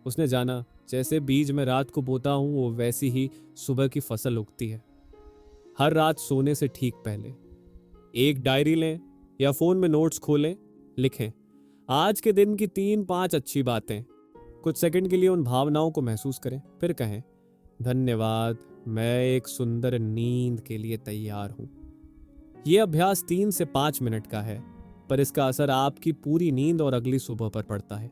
उसने जाना, जैसे बीज मैं रात को बोता हूं वो वैसी ही सुबह की फसल उगती है। हर रात सोने से ठीक पहले एक डायरी लें या फोन में नोट्स खोलें, लिखें आज के दिन की 3-5 अच्छी बातें। कुछ सेकंड के लिए उन भावनाओं को महसूस करें, फिर कहें, धन्यवाद, मैं एक सुंदर नींद के लिए तैयार हूं। यह अभ्यास 3 से 5 मिनट का है, पर इसका असर आपकी पूरी नींद और अगली सुबह पर पड़ता है।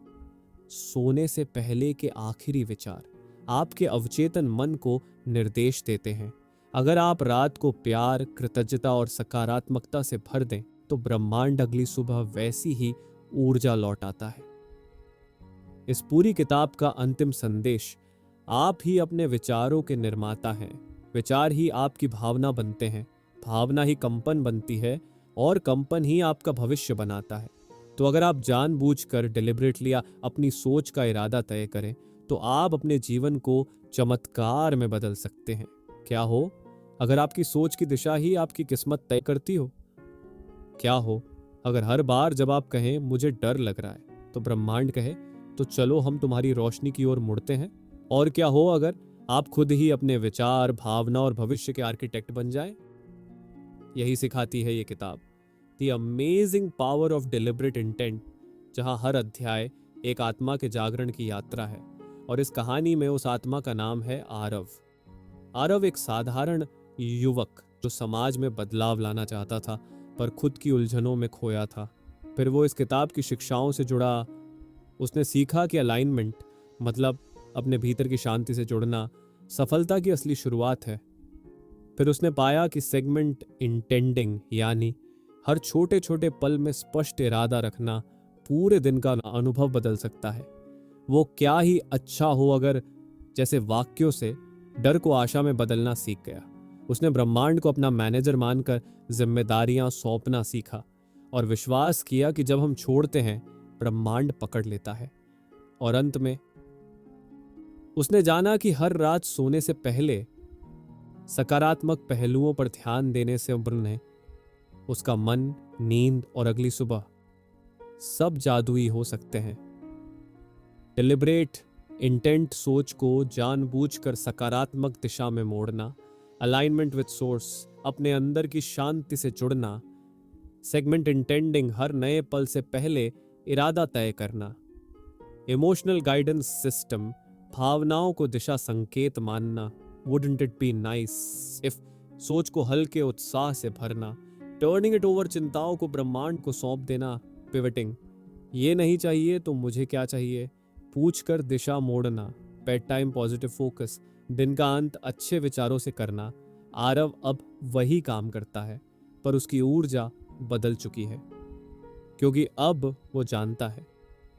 सोने से पहले के आखिरी विचार आपके अवचेतन मन को निर्देश देते हैं। अगर आप रात को प्यार, कृतज्ञता और सकारात्मकता से भर दें तो ब्रह्मांड अगली सुबह वैसी ही ऊर्जा लौट आता है। इस पूरी किताब का अंतिम संदेश, आप ही अपने विचारों के निर्माता हैं। विचार ही आपकी भावना बनते हैं, भावना ही कंपन बनती है और कंपन ही आपका भविष्य बनाता है। तो अगर आप जानबूझकर डिलिबरेटली अपनी सोच का इरादा तय करें तो आप अपने जीवन को चमत्कार में बदल सकते हैं। क्या हो अगर आपकी सोच की दिशा ही आपकी किस्मत तय करती हो? क्या हो अगर हर बार जब आप कहें मुझे डर लग रहा है तो ब्रह्मांड कहे तो चलो हम तुम्हारी रोशनी की ओर मुड़ते हैं? और क्या हो अगर आप खुद ही अपने विचार, भावना और भविष्य के आर्किटेक्ट बन जाएं? यही सिखाती है ये किताब, the amazing power of deliberate intent, जहां हर अध्याय एक आत्मा के जागरण की यात्रा है। और इस कहानी में उस आत्मा का नाम है आरव। आरव एक साधारण युवक जो समाज में बदलाव लाना चाहता था पर खुद की उलझनों में खोया था। फिर वो इस किताब की शिक्षाओं से जुड़ा। उसने सीखा कि अलाइनमेंट मतलब अपने भीतर की शांति से जुड़ना सफलता की असली शुरुआत है। फिर उसने पाया कि सेगमेंट इंटेंडिंग यानी हर छोटे छोटे पल में स्पष्ट इरादा रखना पूरे दिन का अनुभव बदल सकता है। वो क्या ही अच्छा हो अगर जैसे वाक्यों से डर को आशा में बदलना सीख गया। उसने ब्रह्मांड को अपना मैनेजर मानकर जिम्मेदारियां सौंपना सीखा और विश्वास किया कि जब हम छोड़ते हैं ब्रह्मांड पकड़ लेता है। और अंत में उसने जाना कि हर रात सोने से पहले सकारात्मक पहलुओं पर ध्यान देने से उभरने उसका मन, नींद और अगली सुबह सब जादुई हो सकते हैं। डिलिबरेट इंटेंट सोच को जानबूझकर सकारात्मक दिशा में मोड़ना, अलाइनमेंट विद सोर्स अपने अंदर की शांति से जुड़ना, सेगमेंट इंटेंडिंग हर नए पल से पहले इरादा तय करना, इमोशनल गाइडेंस सिस्टम भावनाओं को दिशा संकेत मानना, wouldn't it be nice if सोच को हल्के उत्साह से भरना, टर्निंग इट ओवर चिंताओं को ब्रह्मांड को सौंप देना, पिवटिंग ये नहीं चाहिए तो मुझे क्या चाहिए पूछकर दिशा मोड़ना, बेड टाइम पॉजिटिव फोकस, दिन का अंत अच्छे विचारों से करना। आरव अब वही काम करता है पर उसकी ऊर्जा बदल चुकी है क्योंकि अब वो जानता है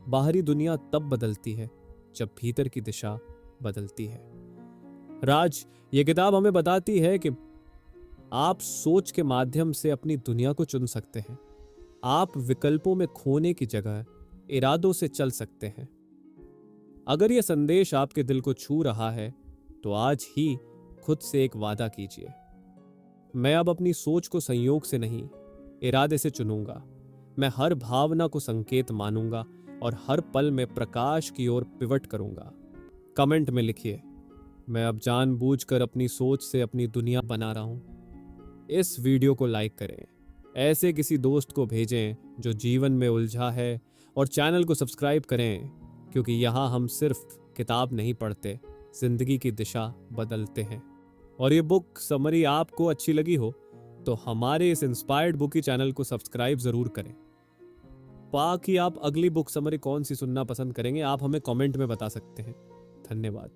बाहरी दुनिया तब बदलती है जब भीतर की दिशा बदलती है। राज, ये किताब हमें बताती है कि आप सोच के माध्यम से अपनी दुनिया को चुन सकते हैं। आप विकल्पों में खोने की जगह इरादों से चल सकते हैं। अगर यह संदेश आपके दिल को छू रहा है तो आज ही खुद से एक वादा कीजिए, मैं अब अपनी सोच को संयोग से नहीं इरादे से चुनूंगा। मैं हर भावना को संकेत मानूंगा और हर पल में प्रकाश की ओर पिवट करूंगा। कमेंट में लिखिए, मैं अब जानबूझकर अपनी सोच से अपनी दुनिया बना रहा हूं। इस वीडियो को लाइक करें, ऐसे किसी दोस्त को भेजें जो जीवन में उलझा है और चैनल को सब्सक्राइब करें क्योंकि यहाँ हम सिर्फ किताब नहीं पढ़ते, जिंदगी की दिशा बदलते हैं। और ये बुक समरी आपको अच्छी लगी हो तो हमारे इस इंस्पायर्ड बुकी चैनल को सब्सक्राइब जरूर करें। बाकी आप अगली बुक समरी कौन सी सुनना पसंद करेंगे आप हमें कमेंट में बता सकते हैं। धन्यवाद।